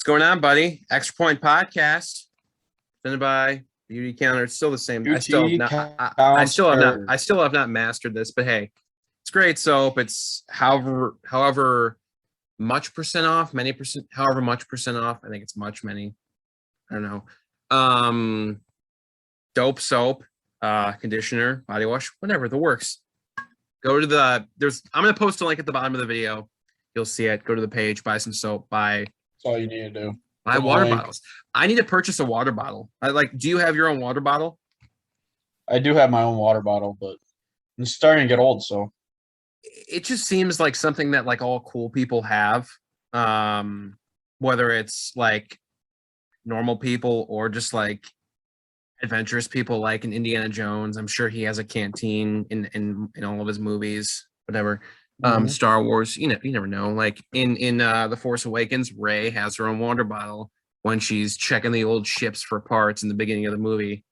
going on, buddy? Extra Point Podcast, presented by Beauty Counter. It's still the same. I still have UT not. counter. I still have not mastered this. But hey, it's great soap. It's however much percent off, many percent, however much percent off. I think it's many. I don't know. Dope soap, conditioner, body wash, whatever. The works. Go to I'm gonna post a link at the bottom of the video. You'll see it. Go to the page, buy some soap, buy. That's all you need to do. Buy water bottles. I need to purchase a water bottle. Do you have your own water bottle? I do have my own water bottle, but it's starting to get old, so It just seems like something that like all cool people have. Whether it's like normal people or just like adventurous people like in Indiana Jones. I'm sure he has a canteen in all of his movies, whatever. Star Wars, you never know. Like in The Force Awakens, Rey has her own water bottle when she's checking the old ships for parts in the beginning of the movie.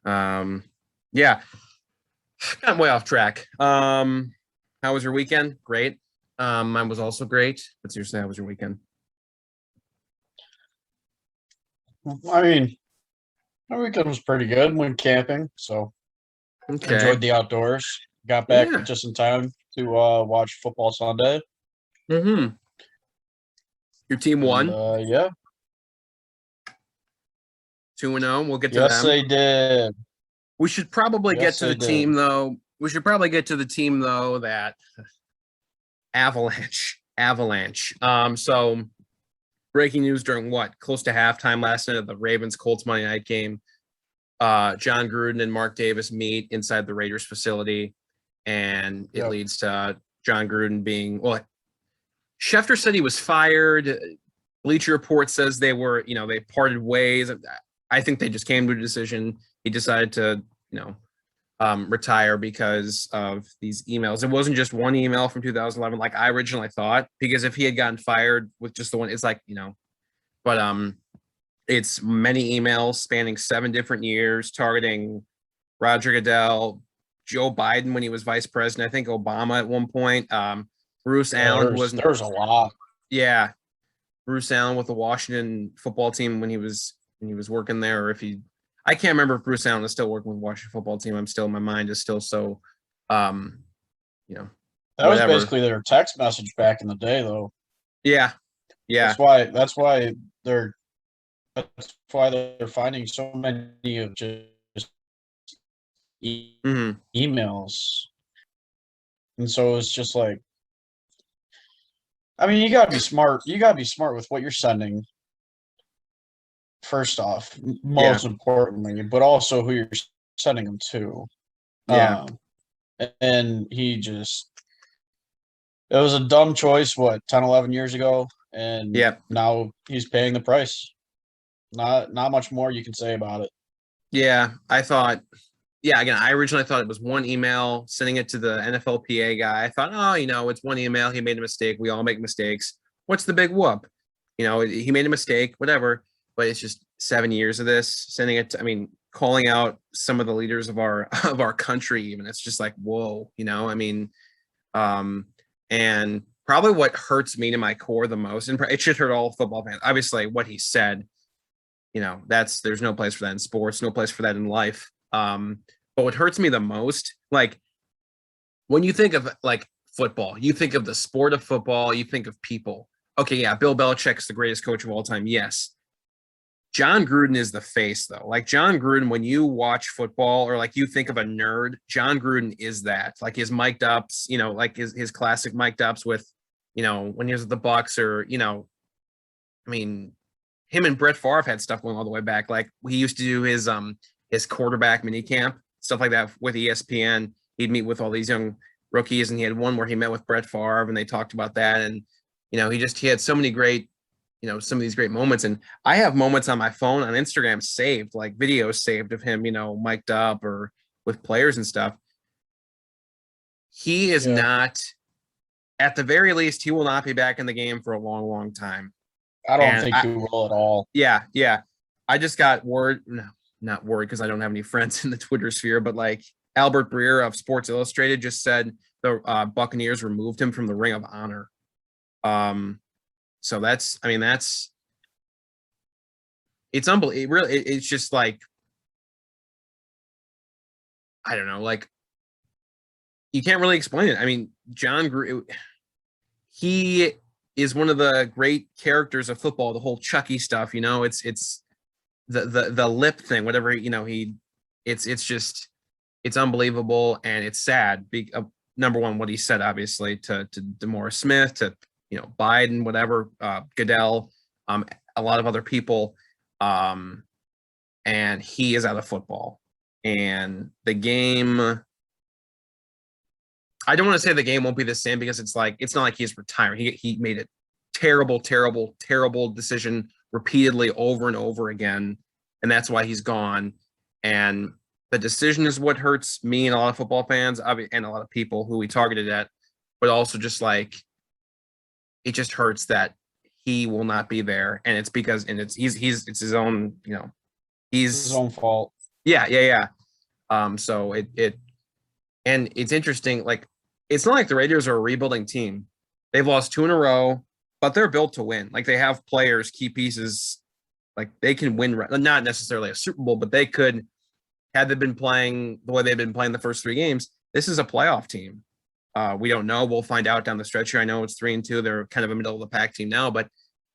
Yeah, got way off track. How was your weekend? Great. Mine was also great. But seriously, how was your weekend? I mean, my weekend was pretty good. Went camping, so enjoyed the outdoors. Got back just in time to watch football Sunday. Your team won. Yeah, 2-0. We'll get to them. Yes, they did. We should probably get to the team though. We should probably get to the team though that Avalanche. So breaking news during close to halftime last night of the Ravens-Colts Monday night game. John Gruden and Mark Davis meet inside the Raiders facility, and it leads to John Gruden being Schefter said he was fired. Bleacher Report says they parted ways. I think they just came to a decision. He decided to, retire because of these emails. It wasn't just one email from 2011 like I originally thought, because if he had gotten fired with just the one, it's like, but it's many emails spanning 7 different years targeting Roger Goodell, Joe Biden when he was vice president, I think Obama at one point, Bruce Allen there was a lot. Yeah. Bruce Allen with the Washington football team when he was working there, or I can't remember if Bruce Allen is still working with the Washington football team. My mind is still so, that was basically their text message back in the day, though. Yeah. That's why they're finding so many of just emails. And so it's just like, I mean, you gotta be smart. You gotta be smart with what you're sending. First off, most importantly, but also who you're sending them to. Yeah. And it was a dumb choice, 10, 11 years ago. And now he's paying the price. Not much more you can say about it. Yeah, again, I originally thought it was one email, sending it to the NFLPA guy. I thought, it's one email. He made a mistake. We all make mistakes. What's the big whoop? He made a mistake, whatever. But it's just 7 years of this, sending it to, calling out some of the leaders of our country, even. It's just like, whoa, and probably what hurts me to my core the most, and it should hurt all football fans, obviously, what he said, there's no place for that in sports, no place for that in life. But what hurts me the most, like when you think of like football, you think of the sport of football, you think of people. Okay, yeah, Bill Belichick's the greatest coach of all time. Yes. John Gruden is the face, though. Like John Gruden, when you watch football or like you think of a nerd, John Gruden is that. Like his mic'd ups, like his classic mic'd ups with, when he was at the Bucks, or him and Brett Favre had stuff going all the way back. Like he used to do his quarterback mini camp, stuff like that with ESPN. He'd meet with all these young rookies, and he had one where he met with Brett Favre, and they talked about that. And he had so many great. Some of these great moments. And I have moments on my phone on Instagram saved, like videos saved of him, mic'd up or with players and stuff. He is not, at the very least, he will not be back in the game for a long, long time. I don't think he will at all. Yeah. I just got word, not word because I don't have any friends in the Twitter sphere, but like Albert Breer of Sports Illustrated just said the Buccaneers removed him from the Ring of Honor. So that's it's unbelievable. It really, it's just like, I don't know, like you can't really explain it. I mean, he is one of the great characters of football. The whole Chucky stuff, it's the lip thing, whatever, it's just it's unbelievable and it's sad. Number one, what he said, obviously, to DeMaurice Smith, to Biden, whatever, Goodell, a lot of other people, and he is out of football. And the game, I don't want to say the game won't be the same, because it's not like he's retiring. He made a terrible, terrible, terrible decision repeatedly over and over again, and that's why he's gone. And the decision is what hurts me and a lot of football fans, and a lot of people who we targeted at, but also just like, it just hurts that he will not be there, and it's because, and it's his own, he's his own fault. Yeah. So and it's interesting, like, it's not like the Raiders are a rebuilding team. They've lost 2 in a row, but they're built to win. Like, they have players, key pieces, like they can win, not necessarily a Super Bowl, but they could, had they been playing the way they've been playing the first 3 games. This is a playoff team. We don't know. We'll find out down the stretch here. I know it's 3-2. They're kind of a middle of the pack team now, but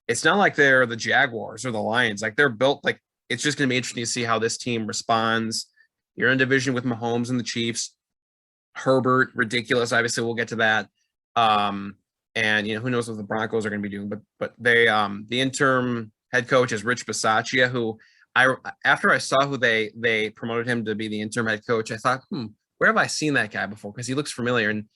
it's not like they're the Jaguars or the Lions. Like, they're built, like, it's just going to be interesting to see how this team responds. You're in a division with Mahomes and the Chiefs. Herbert, ridiculous. Obviously, we'll get to that. And who knows what the Broncos are going to be doing. But they, the interim head coach is Rich Bisaccia, who after I saw who they promoted him to be the interim head coach, I thought, where have I seen that guy before? Because he looks familiar. And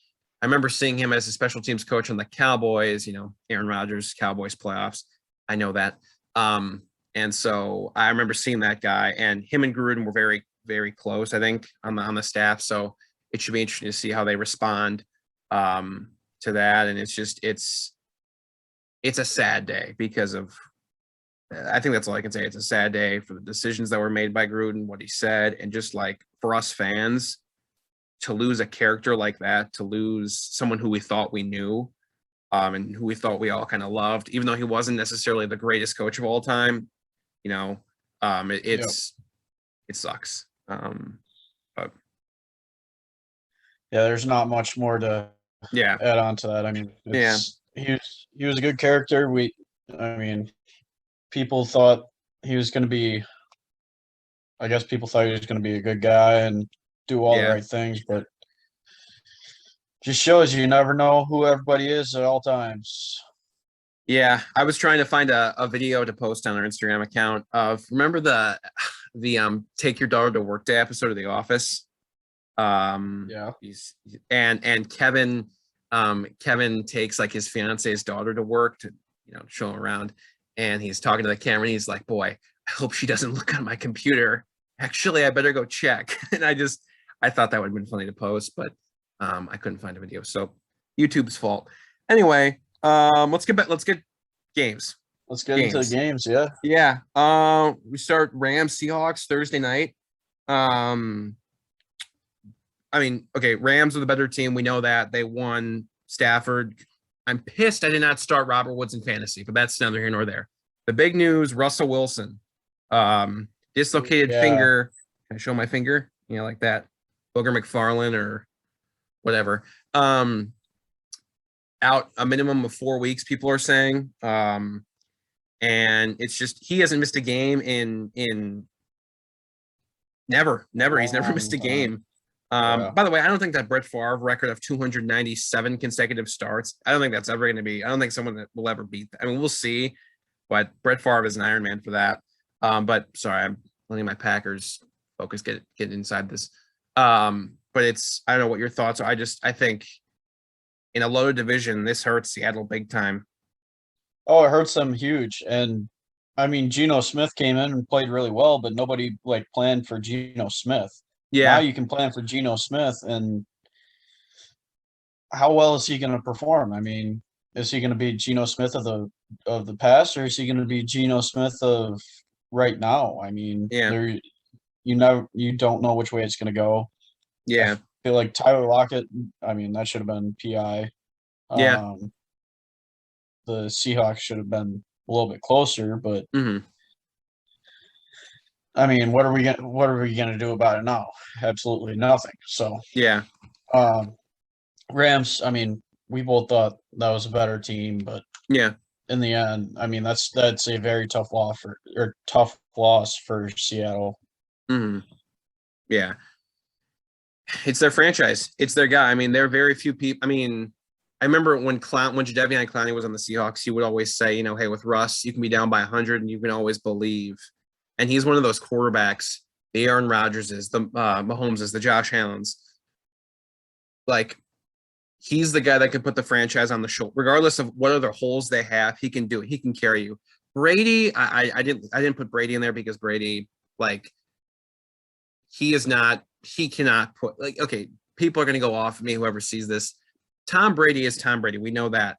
I remember seeing him as a special teams coach on the Cowboys. Aaron Rodgers, Cowboys playoffs. I know that. And so I remember seeing that guy, and him and Gruden were very, very close, I think, on the staff. So it should be interesting to see how they respond to that. And it's a sad day because of, I think that's all I can say. It's a sad day for the decisions that were made by Gruden, what he said, and just like for us fans to lose a character like that, to lose someone who we thought we knew, and who we thought we all kind of loved, even though he wasn't necessarily the greatest coach of all time. It sucks. But yeah, there's not much more to add on to that. I mean, he was a good character. People thought he was going to be, I guess people thought he was going to be a good guy and do all the right things, but just shows you never know who everybody is at all times. Yeah, I was trying to find a video to post on our Instagram account of, remember the Take Your Daughter to Work Day episode of The Office? And Kevin takes like his fiance's daughter to work to show him around, and he's talking to the camera and he's like, boy, I hope she doesn't look on my computer. Actually, I better go check. And I thought that would have been funny to post, but I couldn't find a video. So YouTube's fault. Anyway, let's get games. Let's get into the games, yeah. Yeah. We start Rams Seahawks Thursday night. I mean, okay, Rams are the better team. We know that. They won. Stafford. I'm pissed I did not start Robert Woods in fantasy, but that's neither here nor there. The big news, Russell Wilson. Dislocated finger. Can I show my finger? Like that. Booger McFarlane or whatever. Out a minimum of 4 weeks, people are saying. And it's just, he hasn't missed a game in never. He's never missed a game. By the way, I don't think that Brett Favre record of 297 consecutive starts, I don't think that's ever going to be, I don't think someone that will ever beat that. I mean, we'll see, but Brett Favre is an Iron Man for that. But sorry, I'm letting my Packers focus get inside this. But it's, I don't know what your thoughts are. I think in a loaded division, this hurts Seattle big time. Oh, it hurts them huge. And I mean, Geno Smith came in and played really well, but nobody planned for Geno Smith. Yeah. Now you can plan for Geno Smith, and how well is he going to perform? I mean, is he going to be Geno Smith of the past, or is he going to be Geno Smith of right now? I mean, you don't know which way it's going to go. Yeah. I feel like Tyler Lockett, I mean, that should have been PI. Yeah. The Seahawks should have been a little bit closer, but I mean, what are we gonna do about it now? Absolutely nothing. So Yeah. Rams, I mean, we both thought that was a better team, but Yeah. in the end, I mean, that's a very tough loss for Seattle. Hmm. Yeah. It's their franchise. It's their guy. I mean, there are very few people. I mean, I remember when Jadeveon Clowney was on the Seahawks, he would always say, hey, with Russ, you can be down by 100 and you can always believe. And he's one of those quarterbacks, the Aaron Rodgerses, the Mahomeses, the Josh Allens. Like, he's the guy that can put the franchise on the shoulder, regardless of what other holes they have. He can do it. He can carry you. Brady, I didn't put Brady in there because Brady, like, he cannot put, like, okay, people are going to go off me, whoever sees this. Tom Brady is Tom Brady. We know that.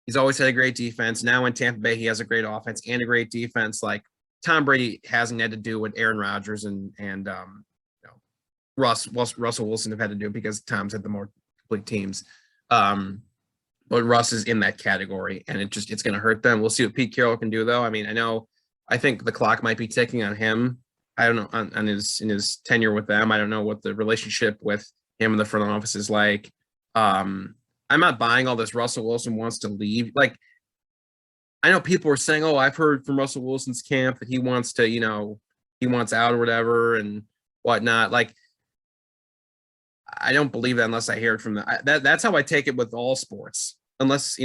He's always had a great defense. Now in Tampa Bay, he has a great offense and a great defense. Like, Tom Brady hasn't had to do what Aaron Rodgers and Russell Wilson have had to do because Tom's had the more complete teams. But Russ is in that category, and it's going to hurt them. We'll see what Pete Carroll can do, though. I mean, I think the clock might be ticking on him. I don't know on his tenure with them. I don't know what the relationship with him and the front office is like. I'm not buying all this Russell Wilson wants to leave. Like, I know people are saying, "Oh, I've heard from Russell Wilson's camp that he wants to, he wants out or whatever and whatnot." Like, I don't believe that unless I hear it from that's how I take it with all sports. Unless I,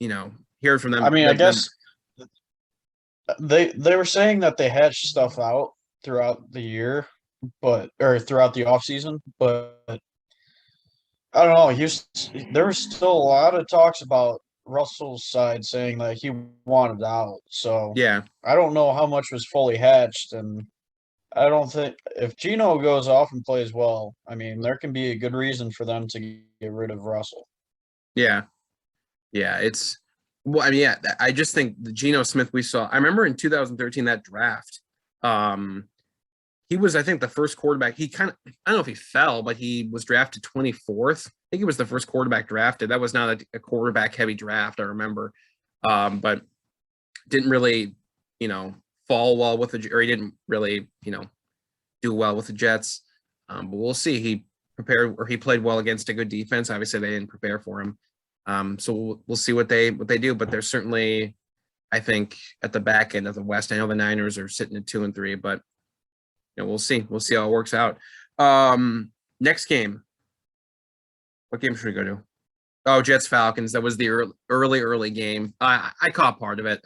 hear it from them. I mean, I guess they were saying that they hatched stuff out throughout the year, or throughout the off season, but I don't know. There was still a lot of talks about Russell's side saying that he wanted out. So yeah, I don't know how much was fully hatched, and I don't think if Gino goes off and plays well, I mean, there can be a good reason for them to get rid of Russell. yeah. It's well, I mean, yeah, I just think the Geno Smith we saw. I remember in 2013 that draft. He was, I think, the first quarterback. He I don't know if he fell, but he was drafted 24th. I think he was the first quarterback drafted. That was not a quarterback heavy draft, I remember. But didn't really, fall well with or he didn't really, do well with the Jets. But we'll see. He played well against a good defense. Obviously, they didn't prepare for him. So we'll see what they do. But they're certainly, I think, at the back end of the West. I know the Niners are sitting at 2-3, but we'll see. We'll see how it works out. Next game. What game should we go to? Oh, Jets Falcons. That was the early game. I caught part of it.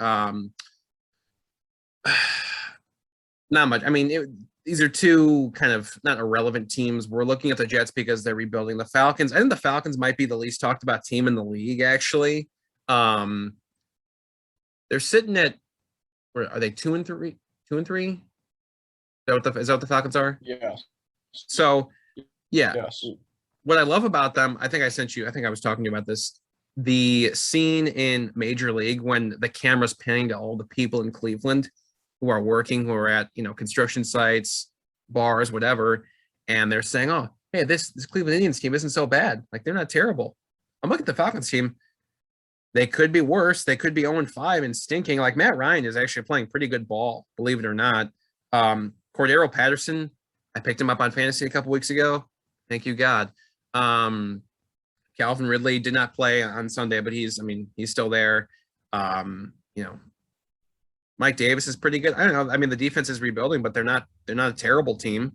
Not much. I mean, these are two kind of not irrelevant teams. We're looking at the Jets because they're rebuilding. The Falcons. I think the Falcons might be the least talked about team in the league, actually. They're sitting at, where are they, 2-3? 2-3? Is that what the Falcons are? Yeah. So, yeah. Yes. What I love about them, I think I was talking to you about this, the scene in Major League when the camera's panning to all the people in Cleveland who are working, who are at, construction sites, bars, whatever, and they're saying, "Oh, hey, this Cleveland Indians team isn't so bad. Like, they're not terrible." I'm looking at the Falcons team. They could be worse. They could be 0-5 and stinking. Like, Matt Ryan is actually playing pretty good ball, believe it or not. Cordero Patterson, I picked him up on fantasy a couple weeks ago. Thank you, God. Calvin Ridley did not play on Sunday, but he's still there. Mike Davis is pretty good. I don't know. I mean, the defense is rebuilding, but they're not a terrible team.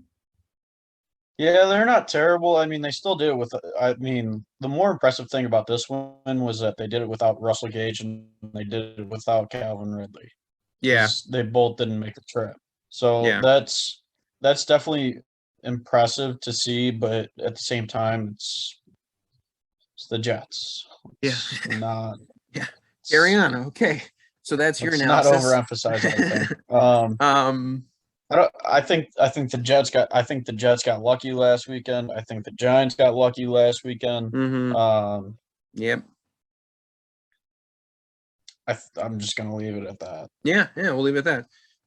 Yeah, they're not terrible. I mean, they still did it the more impressive thing about this one was that they did it without Russell Gage and they did it without Calvin Ridley. Yeah. They both didn't make the trip. So yeah. that's definitely impressive to see, but at the same time, it's the Jets. It's not. Yeah. Carry on. Okay. So that's your analysis. Not overemphasize anything. I think the Jets got lucky last weekend. I think the Giants got lucky last weekend. Mm-hmm. Yep. I'm just gonna leave it at that. Yeah, we'll leave it at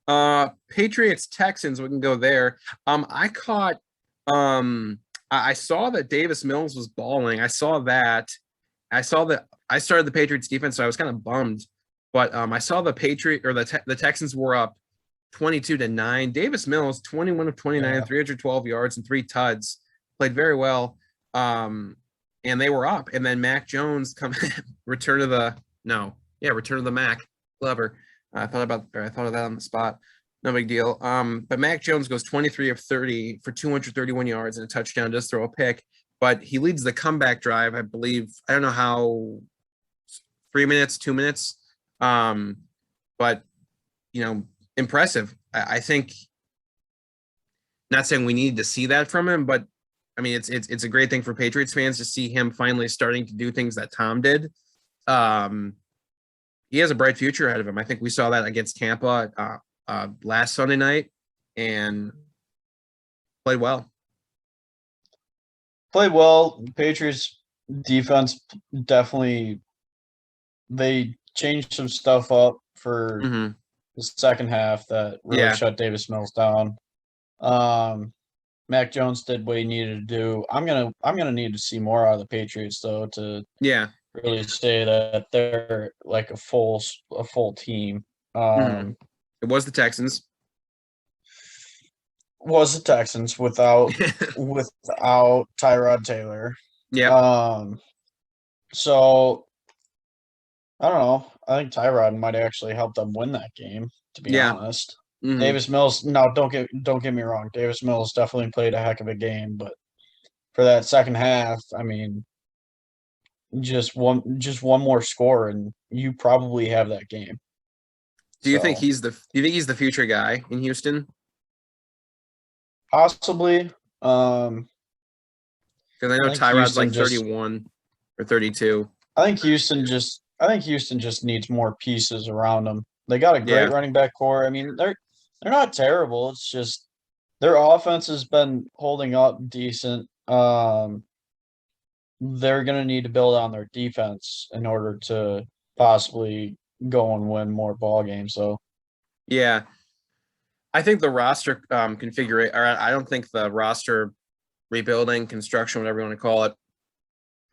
that. Patriots Texans, we can go there. I caught I saw that Davis Mills was balling. I saw that. I started the Patriots defense, so I was kind of bummed. But I saw the the Texans were up 22-9. Davis Mills, 21 of 29, 312 yards and 3 tuds, played very well. And they were up. And then Mac Jones return of the Mac. Clever. I thought of that on the spot. No big deal. But Mac Jones goes 23 of 30 for 231 yards and a touchdown, does throw a pick, but he leads the comeback drive, I believe. I don't know how, 3 minutes, 2 minutes. But impressive. I think, not saying we need to see that from him, but I mean, it's a great thing for Patriots fans to see him finally starting to do things that Tom did. He has a bright future ahead of him. I think we saw that against Tampa last Sunday night and played well. Patriots defense definitely, they changed some stuff up for the second half that really shut Davis Mills down. Mac Jones did what he needed to do. I'm gonna need to see more out of the Patriots though to really say that they're like a full team. It was the Texans. Without Tyrod Taylor. Yeah. So I don't know. I think Tyrod might actually help them win that game, to be honest. Davis Mills, no, don't get me wrong. Davis Mills definitely played a heck of a game, but for that second half, I mean, just one more score and you probably have that game. Do you think he's the future guy in Houston? Possibly. Because I know Tyrod's like 31 or 32. I think Houston just needs more pieces around them. They got a great running back core. I mean, they're not terrible. It's just their offense has been holding up decent. They're going to need to build on their defense in order to possibly go and win more ball games. So, yeah, I think the roster configuration, or I don't think the roster rebuilding, construction, whatever you want to call it,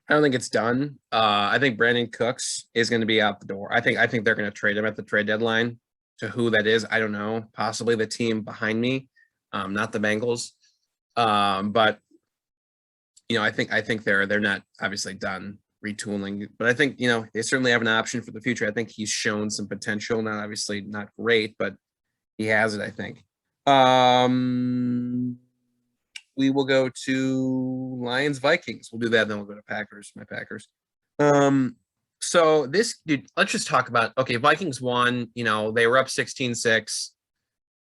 I don't think it's done. I think Brandon Cooks is going to be out the door. I think they're going to trade him at the trade deadline. To who that is, I don't know. Possibly the team behind me, not the Bengals. But I think they're not obviously done retooling. But I think they certainly have an option for the future. I think he's shown some potential. Not great, but he has it. I think. We will go to Lions Vikings. We'll do that, then we'll go to Packers. My Packers. So this, dude, let's just talk about, Vikings won, they were up 16-6.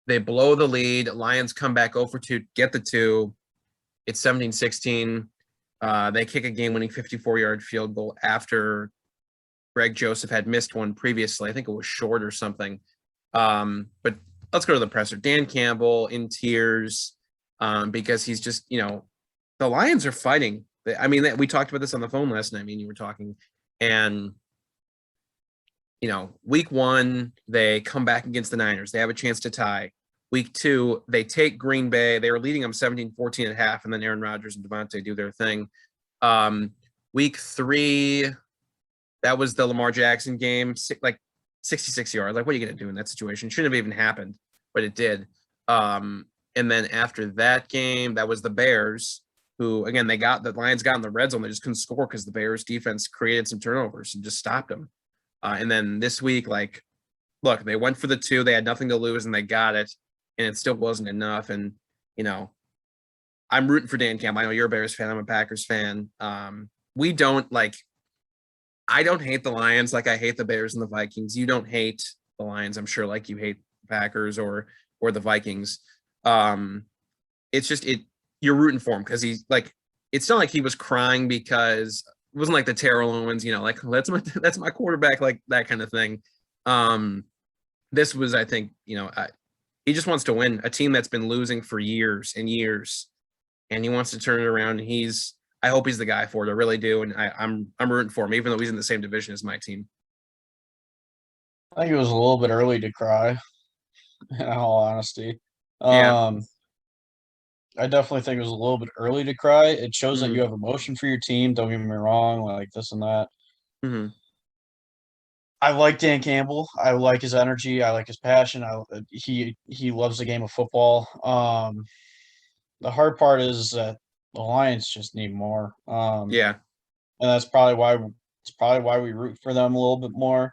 They blow the lead. Lions come back 0 for 2, get the 2. It's 17-16. They kick a game-winning 54-yard field goal after Greg Joseph had missed one previously. I think it was short or something. But let's go to the presser. Dan Campbell in tears because he's just, the Lions are fighting. I mean, we talked about this on the phone last night. I mean, you were talking. And, week 1, they come back against the Niners. They have a chance to tie. Week 2, they take Green Bay. They were leading them 17-14 at half, and then Aaron Rodgers and Devontae do their thing. Week 3, that was the Lamar Jackson game, like 66 yards. Like, what are you going to do in that situation? Shouldn't have even happened, but it did. And then after that game, that was the Bears, who, again, the Lions got in the red zone. They just couldn't score because the Bears defense created some turnovers and just stopped them. And then this week, look, they went for the 2. They had nothing to lose, and they got it, and it still wasn't enough. And, I'm rooting for Dan Campbell. I know you're a Bears fan. I'm a Packers fan. I don't hate the Lions like I hate the Bears and the Vikings. You don't hate the Lions, I'm sure, like you hate the Packers or the Vikings. It's just you're rooting for him because he's like, it's not like he was crying because it wasn't like the Terrell Owens, like that's my quarterback, like that kind of thing. This was, I think, he just wants to win a team that's been losing for years and years, and he wants to turn it around. And I hope he's the guy for it. I really do. And I'm rooting for him, even though he's in the same division as my team. I think it was a little bit early to cry, in all honesty. I definitely think it was a little bit early to cry. It shows that you have emotion for your team. Don't get me wrong, like this and that. I like Dan Campbell. I like his energy. I like his passion. He loves the game of football. The hard part is that the Lions just need more. Yeah. And that's probably why we root for them a little bit more.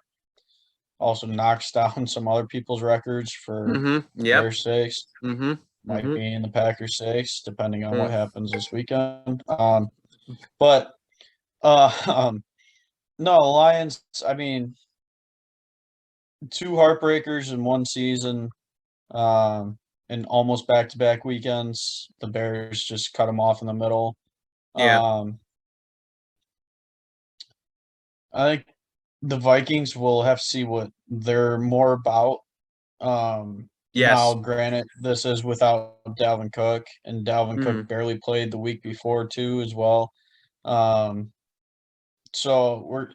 Also knocks down some other people's records for the Yep. Bears' sakes. Might be in the Packers' sakes, depending on what happens this weekend. But no, Lions. I mean, two heartbreakers in one season, and almost back-to-back weekends. The Bears just cut them off in the middle. Yeah. I think the Vikings will have to see what they're more about. Now, Yes. granted, this is without Dalvin Cook, and Dalvin Cook barely played the week before too, as well. So we're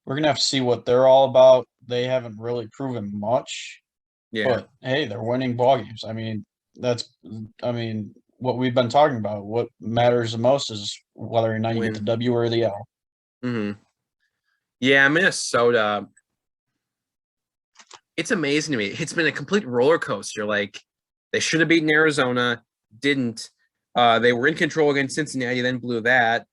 gonna have to see what they're all about. They haven't really proven much, Yeah. but hey, they're winning ball games. I mean, what we've been talking about. What matters the most is whether or not you get the W or the L. Yeah, Minnesota. It's amazing to me. It's been a complete roller coaster. Like, they should have beaten Arizona, didn't. They were in control against Cincinnati, then blew that.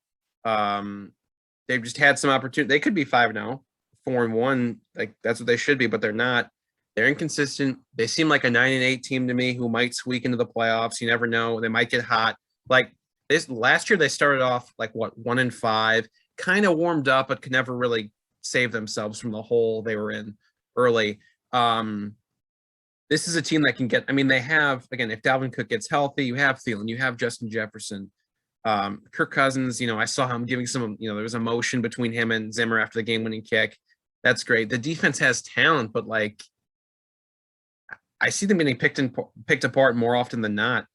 They've just had some opportunity. They could be 5-0, 4-1. Like, that's what they should be, but they're not. They're inconsistent. They seem like a 9-8 team to me who might squeak into the playoffs. You never know. They might get hot. Like, this last year, they started off like 1-5, kind of warmed up, but could never really save themselves from the hole they were in early. This is a team that can get. I mean, they have, again, if Dalvin Cook gets healthy, you have Thielen, you have Justin Jefferson. Kirk Cousins, I saw him giving some, there was emotion between him and Zimmer after the game-winning kick. That's great. The defense has talent, but like, I see them getting picked apart more often than not.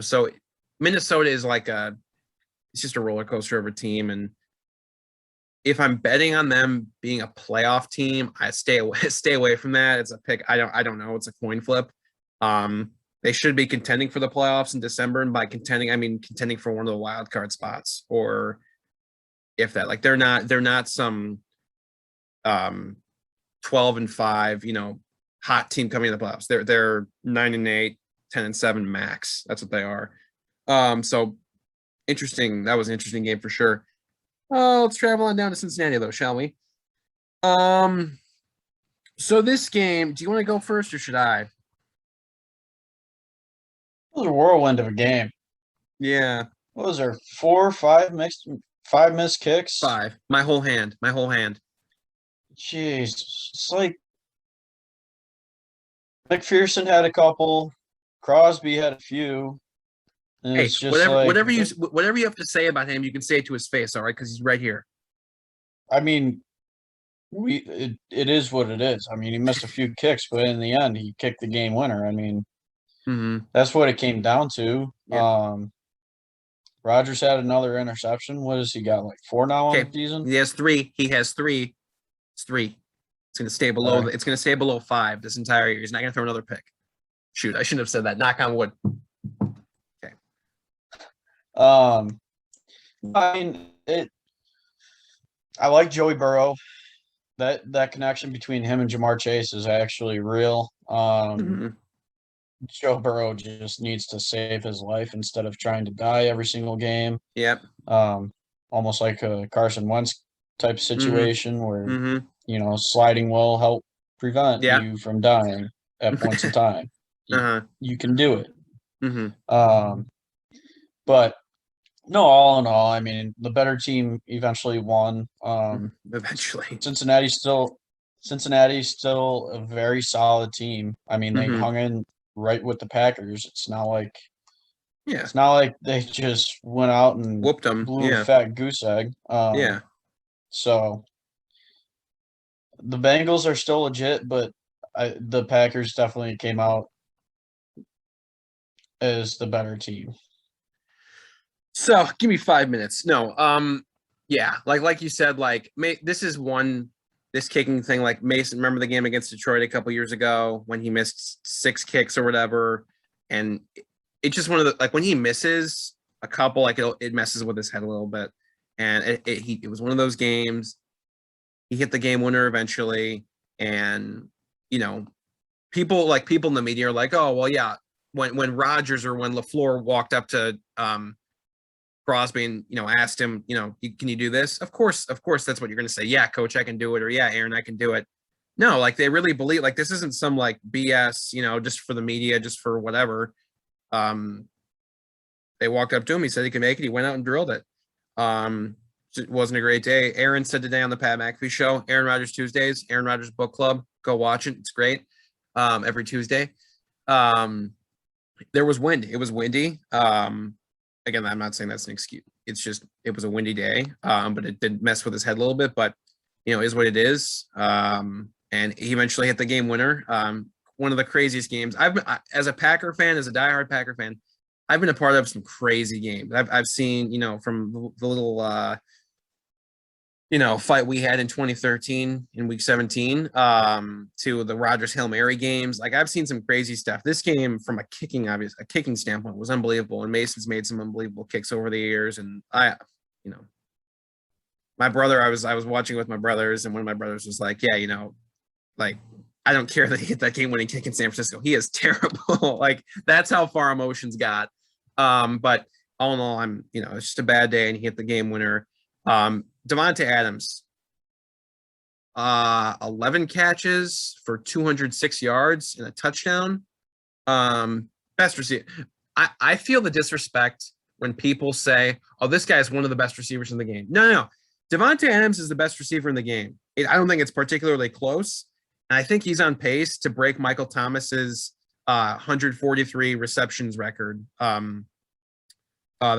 So Minnesota is like it's just a roller coaster of a team, and if I'm betting on them being a playoff team, I stay away from that. It's a pick. I don't know. It's a coin flip. They should be contending for the playoffs in December, and by contending, I mean contending for one of the wild card spots, or if that. Like, they're not some 12-5, hot team coming in the playoffs. They're 9-8, 10-7 max. That's what they are. So interesting. That was an interesting game for sure. Let's travel on down to Cincinnati, though, shall we? So this game, do you want to go first, or should I? It was a whirlwind of a game. Yeah. What was there? 4 or 5 missed kicks? 5. My whole hand. Jeez, it's like McPherson had a couple, Crosby had a few. And Hey, it's just whatever you have to say about him, you can say it to his face, all right? Because he's right here. I mean, it is what it is. I mean, he missed a few kicks, but in the end, he kicked the game winner. I mean, that's what it came down to. Yeah. Rodgers had another interception. What has he got? Like 4 now on the season? He has 3. It's 3. It's going to stay below. Right. It's going to stay below 5 this entire year. He's not going to throw another pick. Shoot, I shouldn't have said that. Knock on wood. Okay. I mean, I like Joey Burrow. That connection between him and Jamar Chase is actually real. Joe Burrow just needs to save his life instead of trying to die every single game. Yep. Almost like a Carson Wentz type situation where sliding will help prevent you from dying at points in time. You can do it. But no, all in all, I mean, the better team eventually won. Eventually, Cincinnati's still a very solid team. I mean, they hung in right with the Packers. It's not like they just went out and whooped them, blew a fat goose egg. So the Bengals are still legit, but the Packers definitely came out as the better team. So give me 5 minutes. No, yeah, like you said, like this kicking thing, like Mason, remember the game against Detroit a couple years ago when he missed 6 kicks or whatever, and it's just one of the, like, when he misses a couple, like it messes with his head a little bit, and it was one of those games. he hit the game winner eventually, and people in the media are like, oh well, yeah, when Rodgers or when LaFleur walked up to Crosby and asked him, can you do this? Of course, that's what you're going to say. Yeah, coach, I can do it, or yeah, Aaron, I can do it. No, like they really believe, like this isn't some like BS, just for the media, just for whatever. They walked up to him. He said he could make it. He went out and drilled it. It wasn't a great day. Aaron said today on the Pat McAfee show, Aaron Rodgers Tuesdays, Aaron Rodgers Book Club. Go watch it. It's great. Every Tuesday. There was wind. It was windy. Again, I'm not saying that's an excuse. It's just it was a windy day. But it did mess with his head a little bit. But is what it is. And he eventually hit the game winner. One of the craziest games as a Packer fan, as a diehard Packer fan, I've been a part of some crazy games. I've seen, from the little fight we had in 2013 in week 17 to the Rodgers Hail Mary games. Like I've seen some crazy stuff. This game from a kicking standpoint was unbelievable. And Mason's made some unbelievable kicks over the years. And my brother, I was watching with my brothers, and one of my brothers was like, yeah, like I don't care that he hit that game-winning kick in San Francisco. He is terrible. Like that's how far emotions got. But all in all, it's just a bad day, and he hit the game winner. Davante Adams, 11 catches for 206 yards and a touchdown. Best receiver. I feel the disrespect when people say, "Oh, this guy is one of the best receivers in the game." No. Davante Adams is the best receiver in the game. I don't think it's particularly close. And I think he's on pace to break Michael Thomas's 143 receptions record that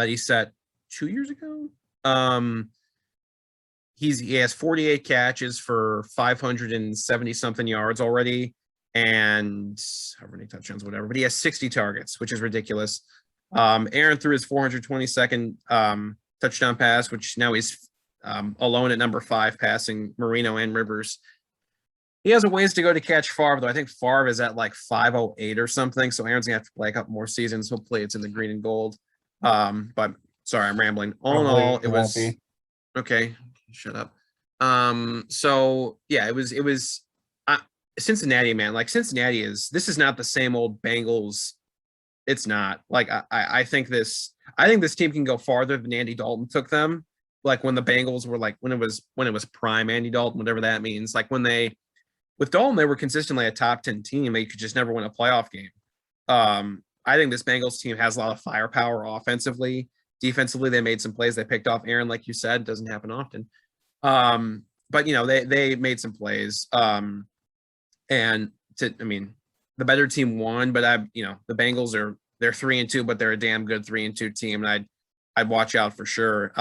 he set 2 years ago. He has 48 catches for 570 something yards already, and how many touchdowns, whatever. But he has 60 targets, which is ridiculous. Aaron threw his 422nd touchdown pass, which now he's alone at number 5, passing Marino and Rivers. He has a ways to go to catch Favre, though. I think Favre is at like 508 or something. So Aaron's gonna have to play a couple more seasons. Hopefully it's in the green and gold. But sorry, I'm rambling. All in all, it was okay. Shut up. So yeah, it was Cincinnati, man. Like Cincinnati this is not the same old Bengals. It's not. Like I think this team can go farther than Andy Dalton took them. Like when the Bengals were like when it was prime Andy Dalton, whatever that means. Like with Dalton, they were consistently a top 10 team. They could just never win a playoff game. I think this Bengals team has a lot of firepower offensively. Defensively, they made some plays. They picked off Aaron, like you said. Doesn't happen often. But they made some plays. The better team won, but the Bengals they're 3-2, but they're a damn good 3-2 team. And I'd watch out for sure.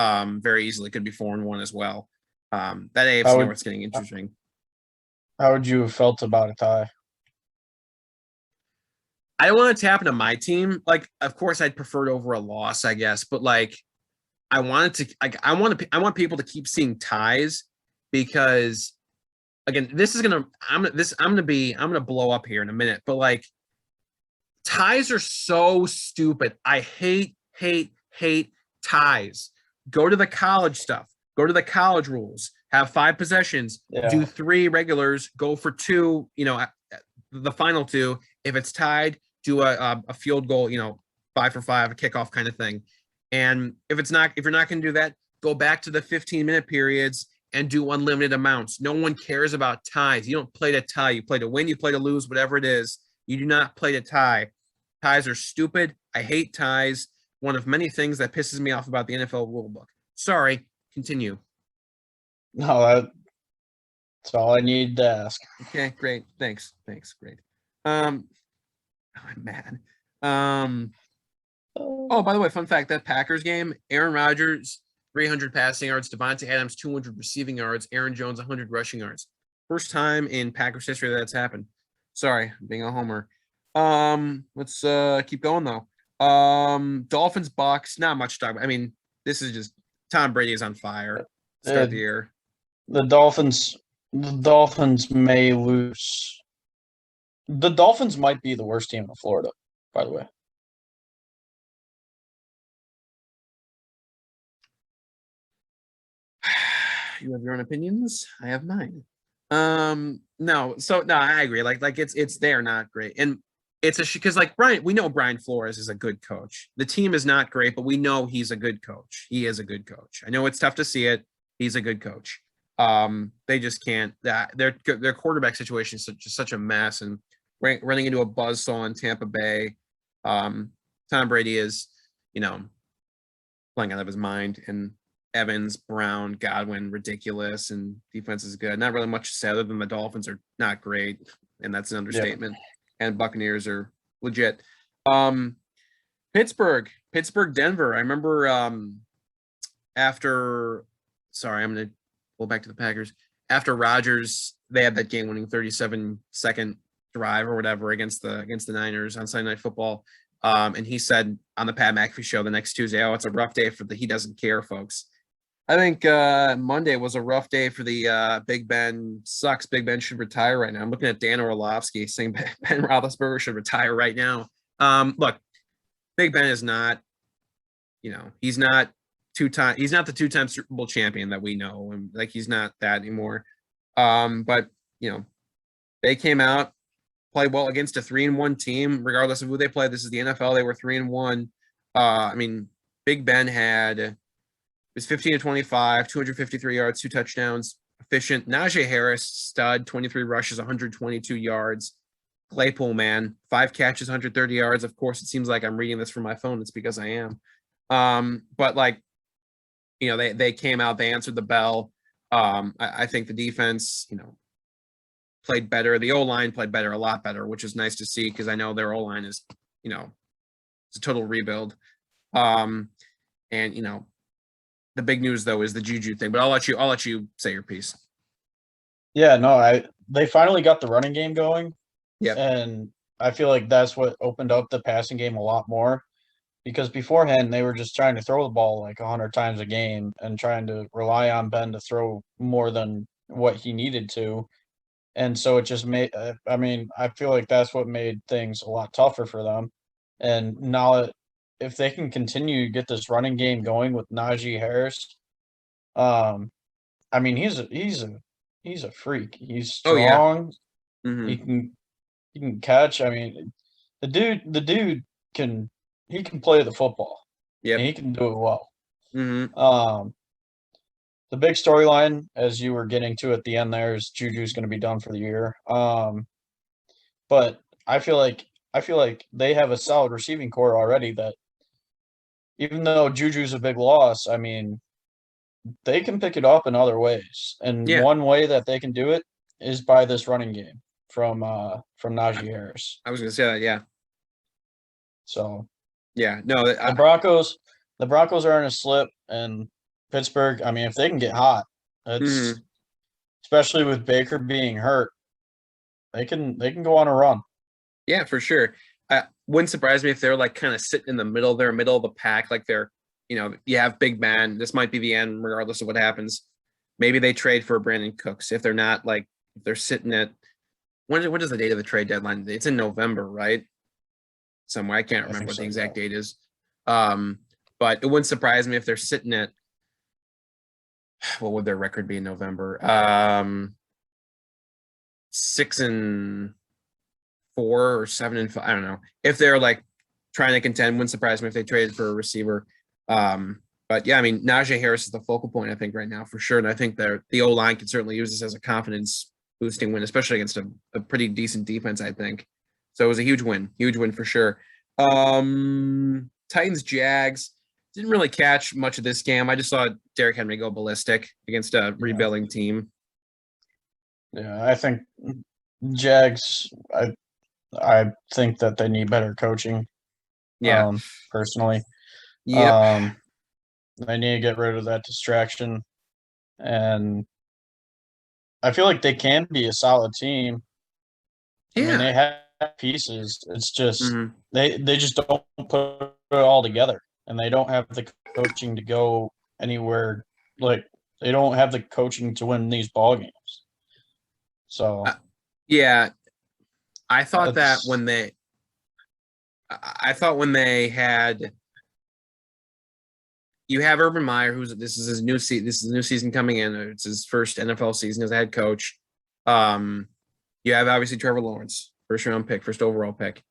Very easily could be 4-1 as well. That AFC North's getting interesting. How would you have felt about a tie? I don't want it to happen to my team. Like, of course, I'd prefer it over a loss, I guess. But like, I want people to keep seeing ties because, again, I'm gonna blow up here in a minute. But like, ties are so stupid. I hate ties. Go to the college stuff. Go to the college rules. Have 5 possessions. Yeah. Do 3 regulars. Go for 2. The final 2. If it's tied, do a field goal. 5 for 5, a kickoff kind of thing. And if you're not going to do that, go back to the 15-minute periods and do unlimited amounts. No one cares about ties. You don't play to tie. You play to win. You play to lose. Whatever it is. You do not play to tie. Ties are stupid. I hate ties. One of many things that pisses me off about the NFL rulebook. Sorry. Continue. No, that's all I need to ask. Okay, great. Thanks. Great. I'm mad. Oh, by the way, fun fact, that Packers game, Aaron Rodgers, 300 passing yards, Davante Adams, 200 receiving yards, Aaron Jones, 100 rushing yards. First time in Packers history that's happened. Sorry, being a homer. Let's keep going though. Dolphins, Bucks, not much to talk about. I mean, this is just Tom Brady is on fire. Start the year. The Dolphins may lose. The Dolphins might be the worst team in Florida, by the way. You have your own opinions. I have mine. No, I agree. Like it's they're not great, and it's because like we know Brian Flores is a good coach. The team is not great, but we know he's a good coach. He is a good coach. I know it's tough to see it. He's a good coach. They just can't. Their quarterback situation is just such a mess, and running into a buzzsaw in Tampa Bay. Tom Brady is, playing out of his mind, and Evans, Brown, Godwin, ridiculous, and defense is good. Not really much to say other than the Dolphins are not great, and that's an understatement. Yeah. And Buccaneers are legit. Pittsburgh, Denver. I remember sorry, I'm going to go back to the Packers. After Rodgers, they had that game-winning 37-second drive or whatever against the Niners on Sunday Night Football. And he said on the Pat McAfee show the next Tuesday, "Oh, it's a rough day for the he doesn't care folks." I think Monday was a rough day for the Big Ben sucks. Big Ben should retire right now. I'm looking at Dan Orlovsky saying Ben Roethlisberger should retire right now. Look, Big Ben is not, he's not he's not the two-time Super Bowl champion that we know, and like he's not that anymore. But they came out, played well against a 3-1 team, regardless of who they played. This is the NFL. They were 3-1. Big Ben it was 15-25, 253 yards, 2 touchdowns, efficient. Najee Harris, stud, 23 rushes, 122 yards. Claypool, man, 5 catches, 130 yards. Of course, it seems like I'm reading this from my phone. It's because I am. But they came out, they answered the bell. I think the defense, played better. The O-line played better, a lot better, which is nice to see because I know their O-line is, it's a total rebuild. The big news though is the Juju thing, but I'll let you say your piece. Yeah, no, they finally got the running game going. Yeah. And I feel like that's what opened up the passing game a lot more, because beforehand they were just trying to throw the ball like 100 times a game and trying to rely on Ben to throw more than what he needed to. And so it just made, I feel like that's what made things a lot tougher for them. And now if they can continue to get this running game going with Najee Harris, he's a freak. He's strong. Oh, yeah. Mm-hmm. He can catch. The dude can play the football. Yeah. He can do it well. Mm-hmm. The big storyline, as you were getting to at the end there, is Juju's going to be done for the year. But I feel like they have a solid receiving core already that, even though Juju's a big loss, they can pick it up in other ways. And one way that they can do it is by this running game from Najee Harris. I was going to say that, yeah. So, yeah, no, the Broncos are in a slip, and Pittsburgh, if they can get hot, it's especially with Baker being hurt, they can go on a run. Yeah, for sure. Wouldn't surprise me if they're like kind of sitting in the middle. They're middle of the pack. Like they're, you have Big Ben. This might be the end, regardless of what happens. Maybe they trade for Brandon Cooks if they're not if they're sitting at when is the date of the trade deadline? It's in November, right? Somewhere I can't remember what the exact date is. But it wouldn't surprise me if they're sitting at, what would their record be in November? 6-4 or 7-5. I don't know. If they're trying to contend, wouldn't surprise me if they traded for a receiver. But yeah, Najee Harris is the focal point, I think, right now for sure. And I think the O-line can certainly use this as a confidence boosting win, especially against a pretty decent defense, I think. So it was a huge win for sure. Titans Jags, didn't really catch much of this game. I just saw Derrick Henry go ballistic against a rebuilding team. Yeah, I think Jags, I think that they need better coaching. Yeah. Personally. Yeah. They need to get rid of that distraction. And I feel like they can be a solid team. Yeah. They have pieces. It's just they just don't put it all together, and they don't have the coaching to go anywhere. They don't have the coaching to win these ball games. So, yeah, I thought that when they had, you have Urban Meyer, this is his new season coming in. It's his first NFL season as a head coach. You have obviously Trevor Lawrence, first overall pick.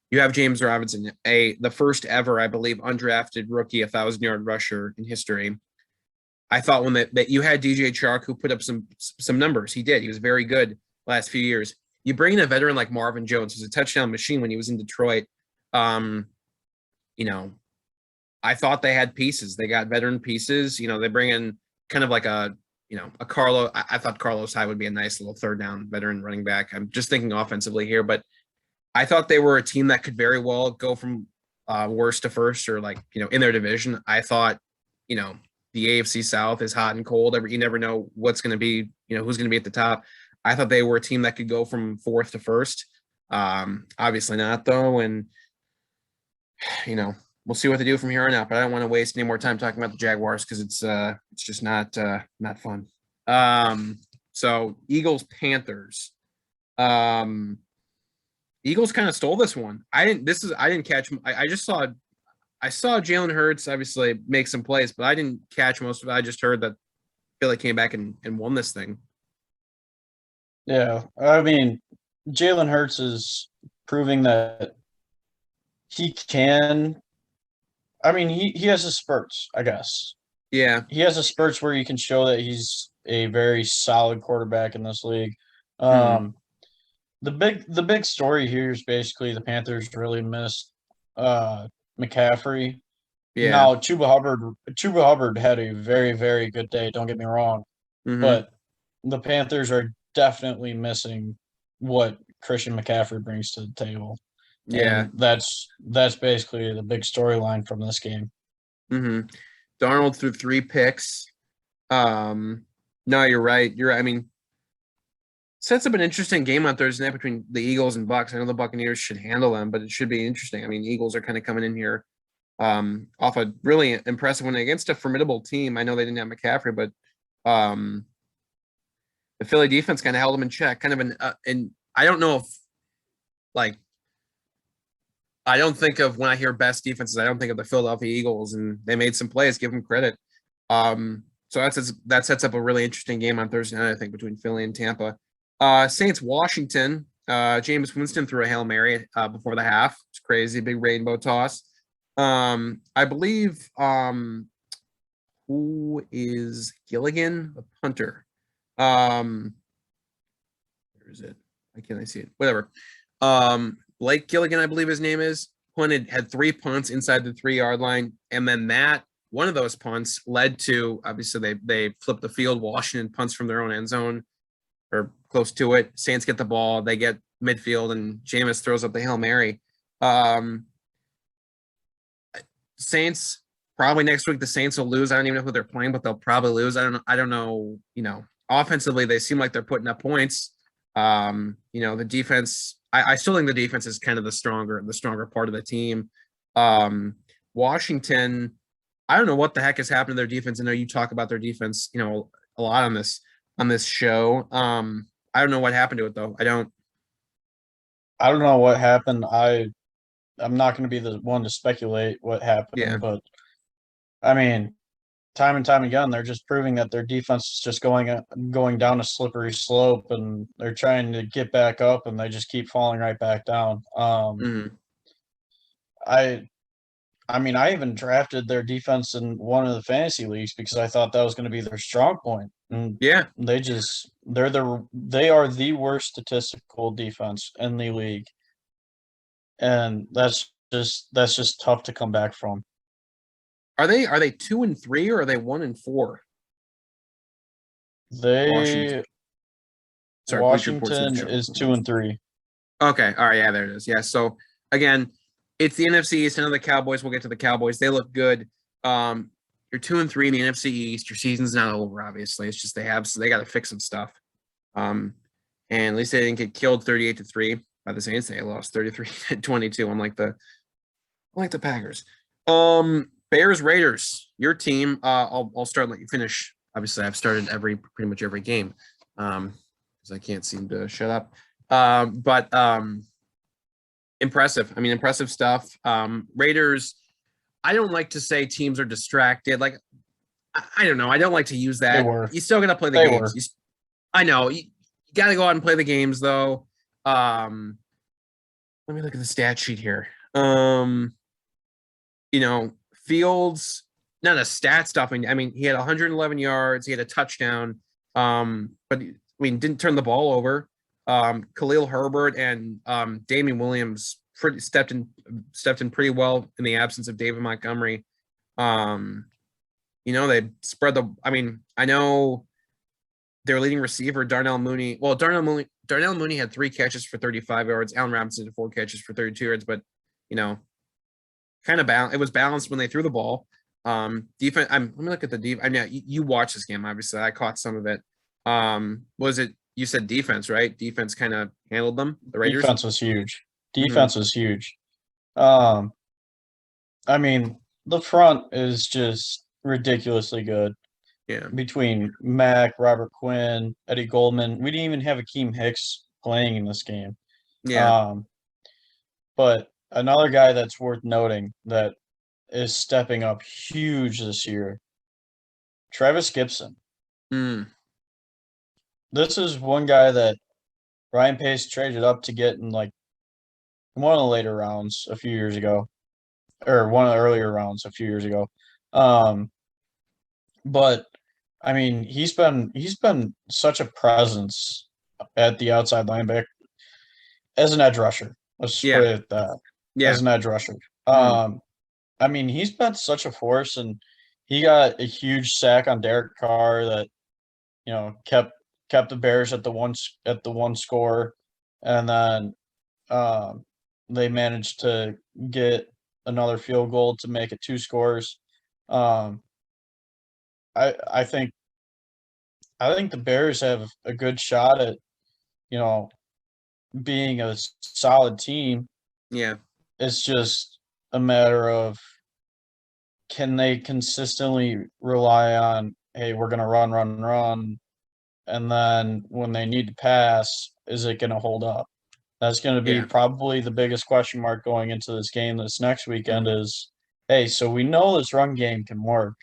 You have James Robinson, the first ever, I believe, undrafted rookie 1,000-yard rusher in history. I thought when that you had DJ Chark, who put up some numbers. He did. He was very good last few years. You bring in a veteran like Marvin Jones, who's a touchdown machine when he was in Detroit. I thought they had pieces. They got veteran pieces. They bring in kind of like a Carlos. I thought Carlos Hyde would be a nice little third down veteran running back. I'm just thinking offensively here, but I thought they were a team that could very well go from worst to first, or in their division. I thought, the AFC South is hot and cold. You never know what's going to be, who's going to be at the top. I thought they were a team that could go from fourth to first. Obviously not though. And, we'll see what they do from here on out, but I don't want to waste any more time talking about the Jaguars because it's just not fun. So Eagles, Panthers. Eagles kind of stole this one. I didn't catch. I saw Jalen Hurts obviously make some plays, but I didn't catch most of it. I just heard that Philly came back and won this thing. Yeah, I mean, Jalen Hurts is proving that he can. I mean, he has his spurts, I guess. Yeah, he has his spurts where he can show that he's a very solid quarterback in this league. The big story here is basically the Panthers really missed McCaffrey. Yeah. Now Chuba Hubbard had a very, very good day, don't get me wrong. But the Panthers are definitely missing what Christian McCaffrey brings to the table. Yeah. And that's basically the big storyline from this game. Darnold threw 3 picks. No, you're right. I mean, sets up an interesting game on Thursday night between the Eagles and Bucs. I know the Buccaneers should handle them, but it should be interesting. I mean, Eagles are kind of coming in here off a really impressive win against a formidable team. I know they didn't have McCaffrey, but the Philly defense kind of held them in check. Kind of and I don't know if I don't think of, when I hear best defenses, I don't think of the Philadelphia Eagles, and they made some plays. Give them credit. So that sets up a really interesting game on Thursday night, I think, between Philly and Tampa. Saints, Washington. Jameis Winston threw a Hail Mary before the half. It's crazy, big rainbow toss. I believe who is Gilligan, the punter? Where is it? Why can't I see it? Whatever. Blake Gilligan, I believe his name is, had 3 punts inside the 3-yard line, and then one of those punts led to, obviously they flipped the field. Washington punts from their own end zone or close to it. Saints get the ball, they get midfield, and Jameis throws up the Hail Mary. Saints, probably next week the Saints will lose. I don't even know who they're playing, but they'll probably lose. I don't know. Offensively, they seem like they're putting up points. The defense, I still think the defense is kind of the stronger part of the team. Washington, I don't know what the heck has happened to their defense. I know you talk about their defense, a lot on this show. I don't know what happened to it though. I don't know what happened. I'm not going to be the one to speculate what happened, but I mean, time and time again, they're just proving that their defense is just going down a slippery slope, and they're trying to get back up, and they just keep falling right back down. I mean, I even drafted their defense in one of the fantasy leagues because I thought that was going to be their strong point. And they are the worst statistical defense in the league, and that's just tough to come back from. Are they 2-3 or are they 1-4? Washington is 2-3. Okay, all right, yeah, there it is. Yeah, so again, it's the NFC East. I know the Cowboys. We'll get to the Cowboys. They look good. You're 2-3 in the NFC East. Your season's not over, obviously. It's just they got to fix some stuff. And at least they didn't get killed 38-3 by the Saints. They lost 33-22, unlike the Packers. Bears, Raiders, your team. I'll start and let you finish. Obviously, I've started pretty much every game because I can't seem to shut up. But impressive. I mean, impressive stuff. Raiders, I don't like to say teams are distracted. Like, I don't know. I don't like to use that. They were. You still got to play the They games. were. I know. You got to go out and play the games, though. Let me look at the stat sheet here. Fields, not a stat stuffing. I mean, he had 111 yards. He had a touchdown. But didn't turn the ball over. Khalil Herbert and Damian Williams stepped in pretty well in the absence of David Montgomery. They spread the. I know their leading receiver Darnell Mooney. Well, Darnell Mooney had 3 catches for 35 yards. Allen Robinson had 4 catches for 32 yards, but kind of it was balanced when they threw the ball. Defense. Let me look at the defense. I mean, you watched this game, obviously. I caught some of it. Was it? You said defense, right? Defense kind of handled them. The Raiders. Defense was huge. Defense was huge. The front is just ridiculously good. Yeah. Between Mack, Robert Quinn, Eddie Goldman, we didn't even have Akeem Hicks playing in this game. Yeah. But another guy that's worth noting that is stepping up huge this year, Travis Gibson. This is one guy that Ryan Pace traded up to get in like one of the later rounds a few years ago, or one of the earlier rounds a few years ago. But he's been such a presence at the outside linebacker as an edge rusher. Let's put it at that. Yeah. As an edge rusher. He's been such a force, and he got a huge sack on Derek Carr that kept the Bears at the one score, and then they managed to get another field goal to make it 2 scores. I think the Bears have a good shot at being a solid team. Yeah. It's just a matter of, can they consistently rely on, hey, we're going to run, and then when they need to pass, is it going to hold up? That's going to be probably the biggest question mark going into this game this next weekend is, hey, so we know this run game can work.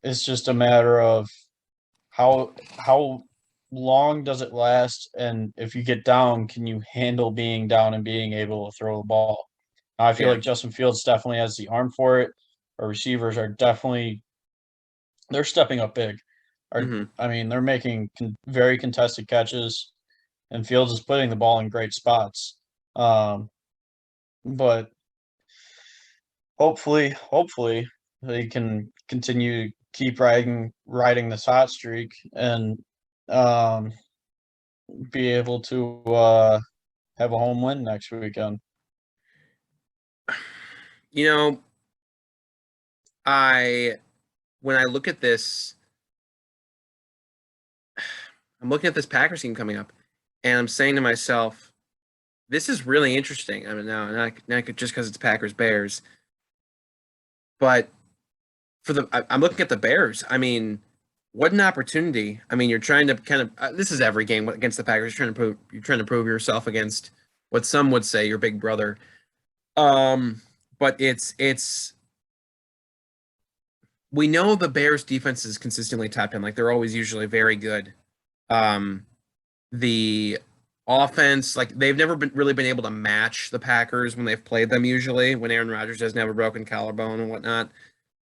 It's just a matter of how long does it last, and if you get down, can you handle being down and being able to throw the ball? I feel like Justin Fields definitely has the arm for it. Our receivers are they're stepping up big. They're making very contested catches, and Fields is putting the ball in great spots. But hopefully they can continue keep riding this hot streak and be able to have a home win next weekend. When I look at this, I'm looking at this Packers team coming up, and I'm saying to myself, this is really interesting. Not just because it's Packers Bears, but I'm looking at the Bears. What an opportunity! You're trying to kind of this is every game against the Packers. You're trying to prove yourself against what some would say your big brother. But it's we know the Bears defense is consistently top 10. Like, they're always usually very good. The offense, like, they've never really been able to match the Packers when they've played them, usually when Aaron Rodgers doesn't have a broken collarbone and whatnot.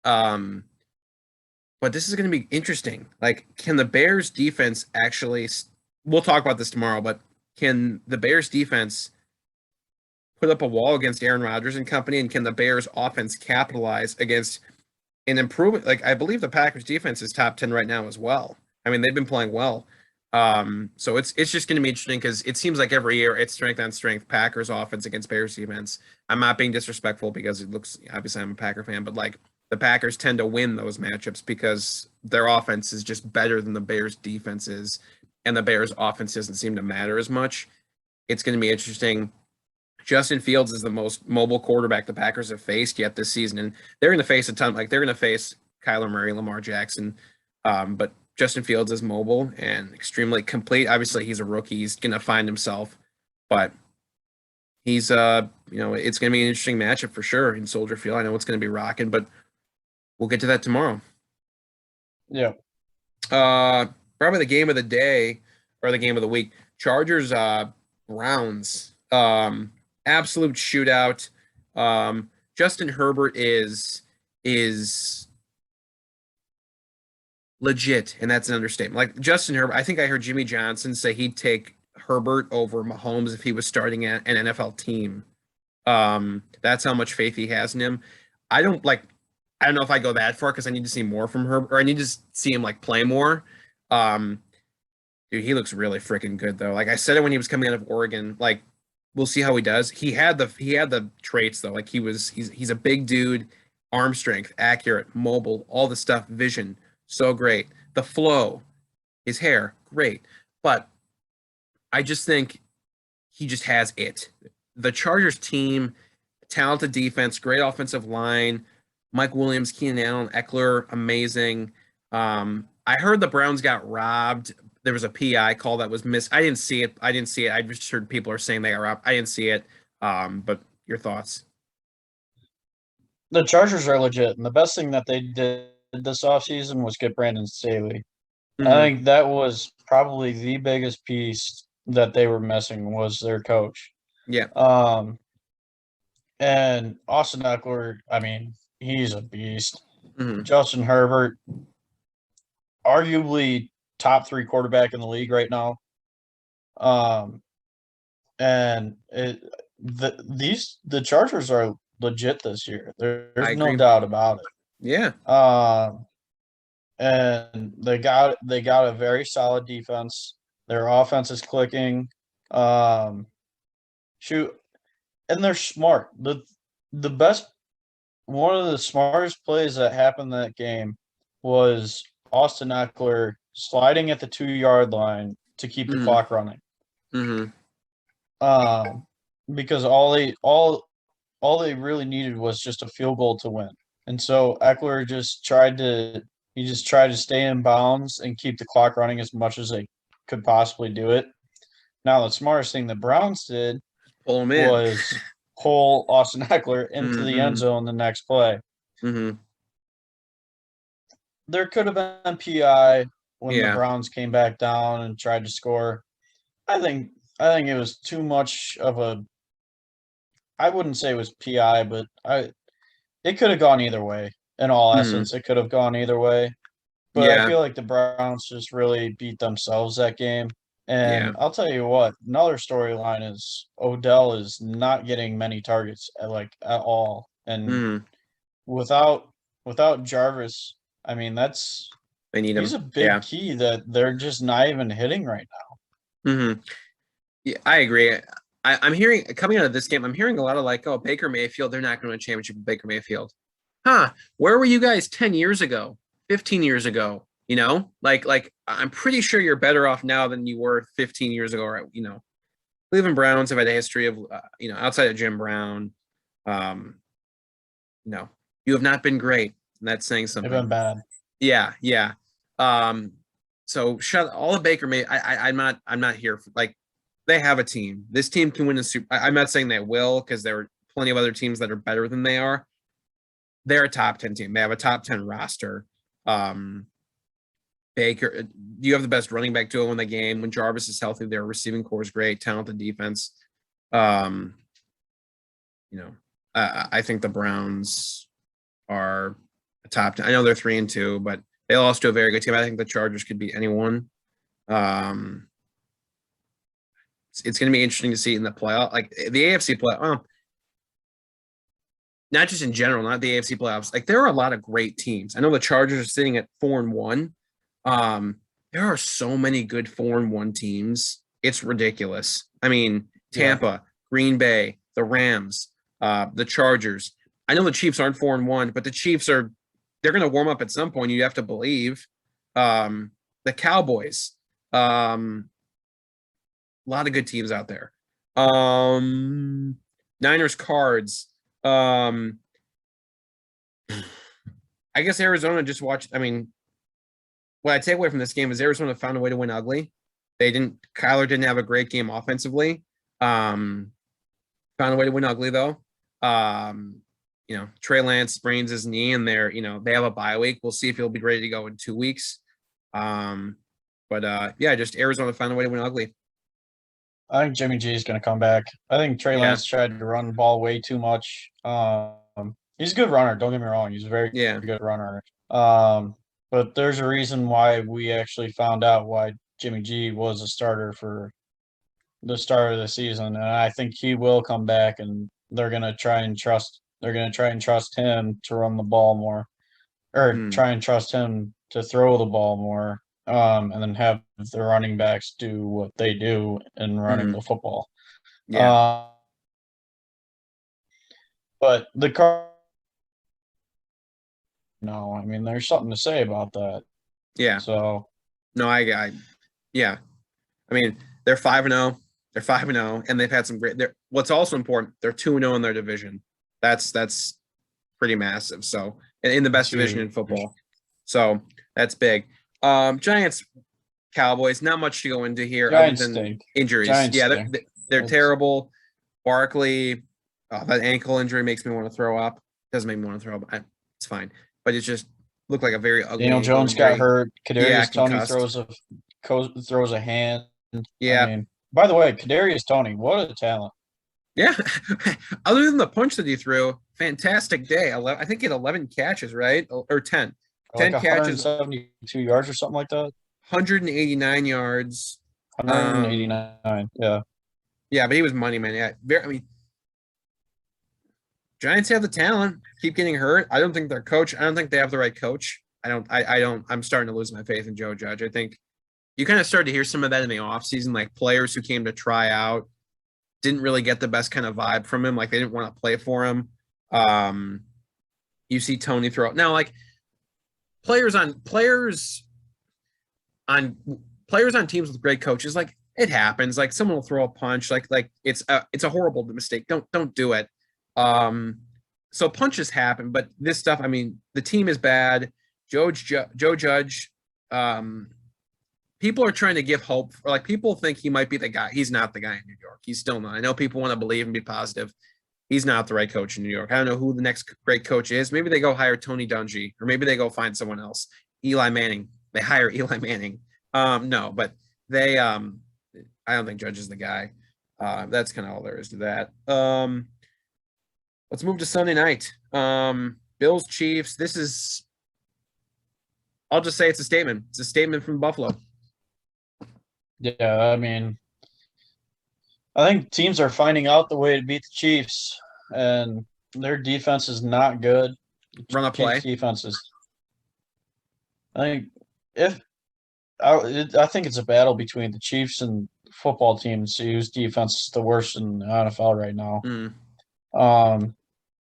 But this is going to be interesting. Like, can the Bears defense actually, we'll talk about this tomorrow, but can the Bears defense put up a wall against Aaron Rodgers and company, and can the Bears offense capitalize against an improvement? Like, I believe the Packers defense is top 10 right now as well. They've been playing well. So it's just going to be interesting because it seems like every year it's strength on strength, Packers offense against Bears defense. I'm not being disrespectful because it looks, obviously I'm a Packer fan, but like, the Packers tend to win those matchups because their offense is just better than the Bears defense is, and the Bears offense doesn't seem to matter as much. It's going to be interesting. Justin Fields is the most mobile quarterback the Packers have faced yet this season, and they're going to face a ton. Like, they're going to face Kyler Murray, Lamar Jackson, but Justin Fields is mobile and extremely complete. Obviously, he's a rookie; he's going to find himself, but he's it's going to be an interesting matchup for sure in Soldier Field. I know it's going to be rocking, but we'll get to that tomorrow. Yeah. Probably the game of the day or the game of the week. Chargers, Browns. Absolute shootout. Justin Herbert is legit, and that's an understatement. Like Justin Herbert, I think I heard Jimmy Johnson say he'd take Herbert over Mahomes if he was starting an NFL team. That's how much faith he has in him. I don't know if I go that far because I need to see more from Herbert, or I need to see him like play more. Dude, he looks really freaking good though. Like I said it when he was coming out of Oregon. Like we'll see how he does. He had the traits though. Like he's a big dude, arm strength, accurate, mobile, all the stuff, vision, so great. The flow, his hair, great. But I just think he just has it. The Chargers team, talented defense, great offensive line. Mike Williams, Keenan Allen, Eckler, amazing. I heard the Browns got robbed. There was a PI call that was missed. I didn't see it. I just heard people are saying they got robbed. I didn't see it. But your thoughts? The Chargers are legit, and the best thing that they did this offseason was get Brandon Staley. Mm-hmm. I think that was probably the biggest piece that they were missing was their coach. Yeah. And Austin Eckler, I mean, he's a beast. Mm-hmm. Justin Herbert, arguably top 3 quarterback in the league right now. And the Chargers are legit this year. There's no doubt about it. Yeah. And they got a very solid defense. Their offense is clicking. Shoot, and they're smart. One of the smartest plays that happened in that game was Austin Eckler sliding at the 2-yard line to keep the clock running. Mm-hmm. Because all they really needed was just a field goal to win. And so Eckler just tried to stay in bounds and keep the clock running as much as they could possibly do it. Now, the smartest thing the Browns did was pull Austin Eckler into the end zone the next play. Mm-hmm. There could have been PI when the Browns came back down and tried to score. I think it was too much of a. I wouldn't say it was PI, but it could have gone either way. In all essence, it could have gone either way. But I feel like the Browns just really beat themselves that game. And I'll tell you what, another storyline is Odell is not getting many targets at all. And without Jarvis, I mean they need him. He's a big key that they're just not even hitting right now. Mm-hmm. Yeah, I agree. I'm hearing coming out of this game, I'm hearing a lot of Baker Mayfield, they're not going to win a championship with Baker Mayfield. Where were you guys 10 years ago, 15 years ago? I'm pretty sure you're better off now than you were 15 years ago. Or, Cleveland Browns have had a history of, outside of Jim Brown, you have not been great. And that's saying something. They've been bad. Yeah. So shut all the Baker May. I'm not here for, they have a team. This team can win a Super. I'm not saying they will because there are plenty of other teams that are better than they are. They're a top 10 team. They have a top 10 roster. Baker, you have the best running back duo in the game. When Jarvis is healthy, their receiving core is great, talented defense. I think the Browns are a top 10. I know they're 3-2, but they lost to a very good team. I think the Chargers could beat anyone. It's going to be interesting to see in the playoff, the AFC playoff. Not just in general, not the AFC playoffs. There are a lot of great teams. I know the Chargers are sitting at 4-1. There are so many good 4-1 teams. It's ridiculous. I mean, Tampa, Green Bay, the Rams, the Chargers. I know the Chiefs aren't 4-1, but the Chiefs they're going to warm up at some point. You have to believe. The Cowboys. A lot of good teams out there. Niners, Cards. I guess Arizona just watched. I mean, what I take away from this game is Arizona found a way to win ugly. Kyler didn't have a great game offensively. Found found a way to win ugly though. Trey Lance sprains his knee, and they have a bye week. We'll see if he'll be ready to go in 2 weeks. Just Arizona found a way to win ugly. I think Jimmy G is going to come back. I think Trey Lance tried to run the ball way too much. He's a good runner. Don't get me wrong. He's a very good runner. But there's a reason why we actually found out why Jimmy G was a starter for the start of the season, and I think he will come back, and they're going to try and trust him to run the ball more, or try and trust him to throw the ball more, and then have the running backs do what they do in running the football. Yeah. But the car. No, I mean, there's something to say about that. Yeah. So. No, yeah. I mean, they're 5-0. They're 5-0, and they've had some great. What's also important, they're 2-0 in their division. That's pretty massive. So, in the best division in football. So that's big. Giants, Cowboys, not much to go into here Giants other than stink. injuries. Giants they're terrible. Barkley, that ankle injury makes me want to throw up. Doesn't make me want to throw up. It's fine, but it just looked like a very ugly. Daniel Jones injury. got hurt. Kadarius Toney concussed. throws a hand. Yeah. I mean, by the way, Kadarius Toney, what a talent. Yeah. Other than the punch that he threw, fantastic day. I think he had 11 catches, right? Or 10. 10 like catches. 172 yards or something like that. 189 yards. 189. Yeah. Yeah, but he was money, man. Yeah. Giants have the talent. Keep getting hurt. I don't think their coach. I don't think they have the right coach. I'm starting to lose my faith in Joe Judge. I think you kind of started to hear some of that in the offseason, like players who came to try out didn't really get the best kind of vibe from him. Like they didn't want to play for him. You see Tony throw out now, like players on teams with great coaches. Like it happens. Like someone will throw a punch. Like it's a horrible mistake. Don't do it. So punches happen, but this stuff. I mean, the team is bad. Joe Judge. People are trying to give hope. Or like people think he might be the guy. He's not the guy in New York. He's still not. I know people want to believe and be positive. He's not the right coach in New York. I don't know who the next great coach is. Maybe they go hire Tony Dungy, or maybe they go find someone else. Eli Manning. They hire Eli Manning. No, but they. I don't think Judge is the guy. That's kind of all there is to that. Let's move to Sunday night. Bills Chiefs. This is. I'll just say it's a statement. It's a statement from Buffalo. Yeah, I mean, I think teams are finding out the way to beat the Chiefs, and their defense is not good. Run a play. Defenses. I think it's a battle between the Chiefs and football teams whose defense is the worst in the NFL right now.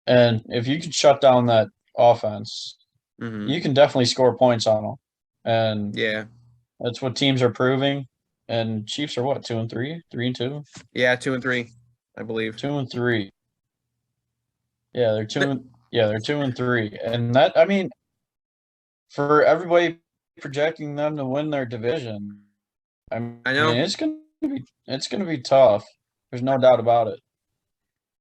And if you can shut down that offense, you can definitely score points on them. And yeah, that's what teams are proving. And Chiefs are what, 2-3, 3-2? Yeah, 2-3, I believe. 2-3. Yeah, they're 2-3. And that, I mean, for everybody projecting them to win their division, I know it's gonna be tough. There's no doubt about it.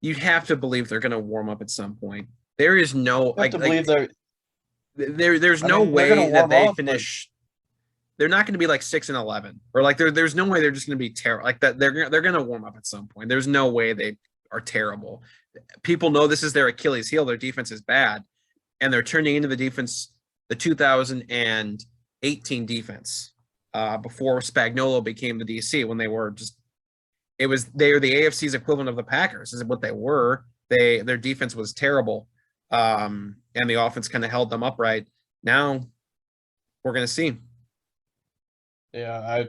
You'd have to believe they're gonna warm up at some point. There is no there's no way that they finish. They're not going to be like 6-11, or like there's no way they're just going to be terrible like that. They're going to warm up at some point. There's no way they are terrible. People know this is their Achilles heel. Their defense is bad, and they're turning into the defense, the 2018 defense, before Spagnuolo became the DC. When they were they were the AFC's equivalent of the Packers. Is what they were. Their defense was terrible, and the offense kind of held them upright. Now we're going to see. Yeah,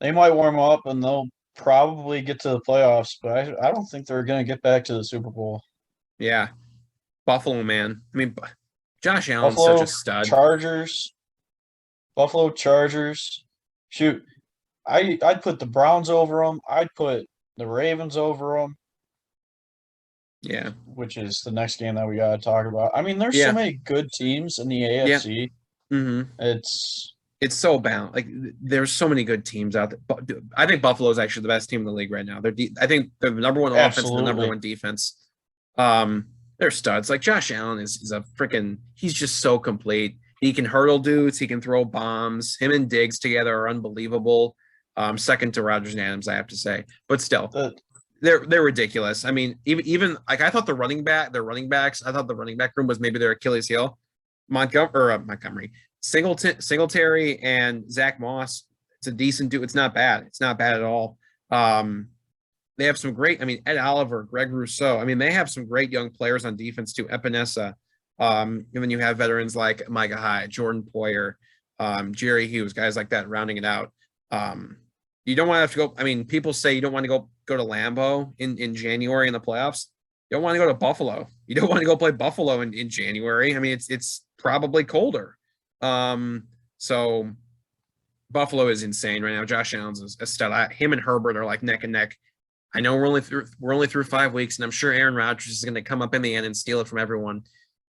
they might warm up and they'll probably get to the playoffs, but I don't think they're going to get back to the Super Bowl. Yeah. Buffalo, man. I mean, Josh Allen's such a stud. Buffalo Chargers. Shoot, I'd put the Browns over them. I'd put the Ravens over them. Yeah. Which is the next game that we got to talk about. I mean, there's so many good teams in the AFC. Yeah. It's it's so balanced. Like there's so many good teams out there. But I think Buffalo is actually the best team in the league right now. I think they're the number one offense and the number one defense. They're studs. Like Josh Allen is a freaking. He's just so complete. He can hurdle dudes. He can throw bombs. Him and Diggs together are unbelievable. Second to Rodgers and Adams, I have to say. But still, they're ridiculous. I mean, even like I thought their running backs. I thought the running back room was maybe their Achilles heel. Montgomery, Singletary, and Zach Moss. It's a decent dude. It's not bad. It's not bad at all. They have some great. I mean, Ed Oliver, Greg Rousseau. I mean, they have some great young players on defense too. Epinesa. And then you have veterans like Micah Hyde, Jordan Poyer, Jerry Hughes, guys like that, rounding it out. You don't want to have to go. I mean, people say you don't want to go to Lambeau in January in the playoffs. You don't want to go to Buffalo. You don't want to go play Buffalo in January. I mean, it's probably colder. So Buffalo is insane right now. Josh Allen's a stud. Him and Herbert are like neck and neck. I know we're only through 5 weeks, and I'm sure Aaron Rodgers is going to come up in the end and steal it from everyone.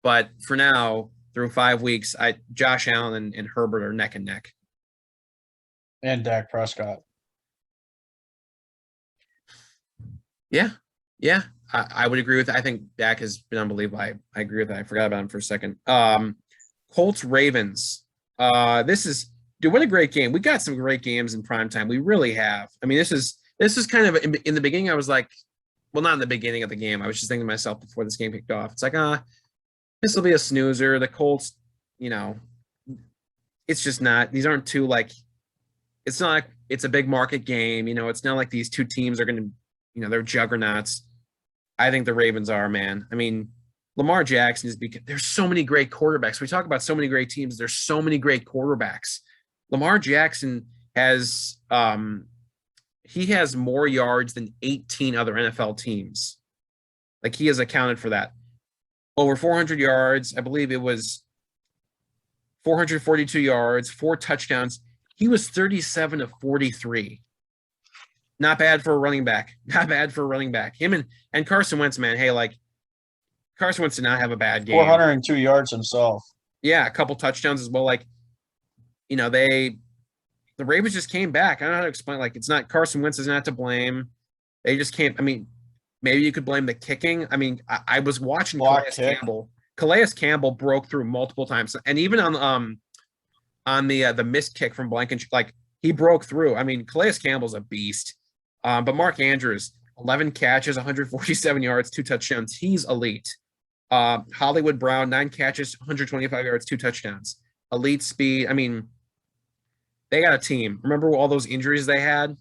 But for now, through 5 weeks, Josh Allen and Herbert are neck and neck. And Dak Prescott. Yeah. I would agree with that. I think Dak has been unbelievable. I agree with that. I forgot about him for a second. Colts Ravens. What a great game. We got some great games in primetime. We really have. I mean, this is kind of in the beginning. I was like, well, not in the beginning of the game. I was just thinking to myself before this game kicked off. It's like, this will be a snoozer. The Colts, it's just not. These aren't two like. It's not like it's a big market game. It's not like these two teams are going to, they're juggernauts. I think the Ravens are, man. I mean, Lamar Jackson is because there's so many great quarterbacks. We talk about so many great teams. There's so many great quarterbacks. Lamar Jackson has he has more yards than 18 other NFL teams. Like he has accounted for that. Over 400 yards. I believe it was 442 yards, 4 touchdowns. He was 37 of 43. Not bad for a running back. Him and Carson Wentz, man. Hey, like Carson Wentz did not have a bad game. 402 yards himself. Yeah, a couple touchdowns as well. Like, the Ravens just came back. I don't know how to explain. Like, it's not Carson Wentz is not to blame. They just can't. I mean, maybe you could blame the kicking. I mean, I was watching Campbell. Calais Campbell broke through multiple times, and even on the missed kick from Blankenship, like he broke through. I mean, Calais Campbell's a beast. But Mark Andrews, 11 catches, 147 yards, 2 touchdowns. He's elite. Hollywood Brown, 9 catches, 125 yards, 2 touchdowns. Elite speed. I mean, they got a team. Remember all those injuries they had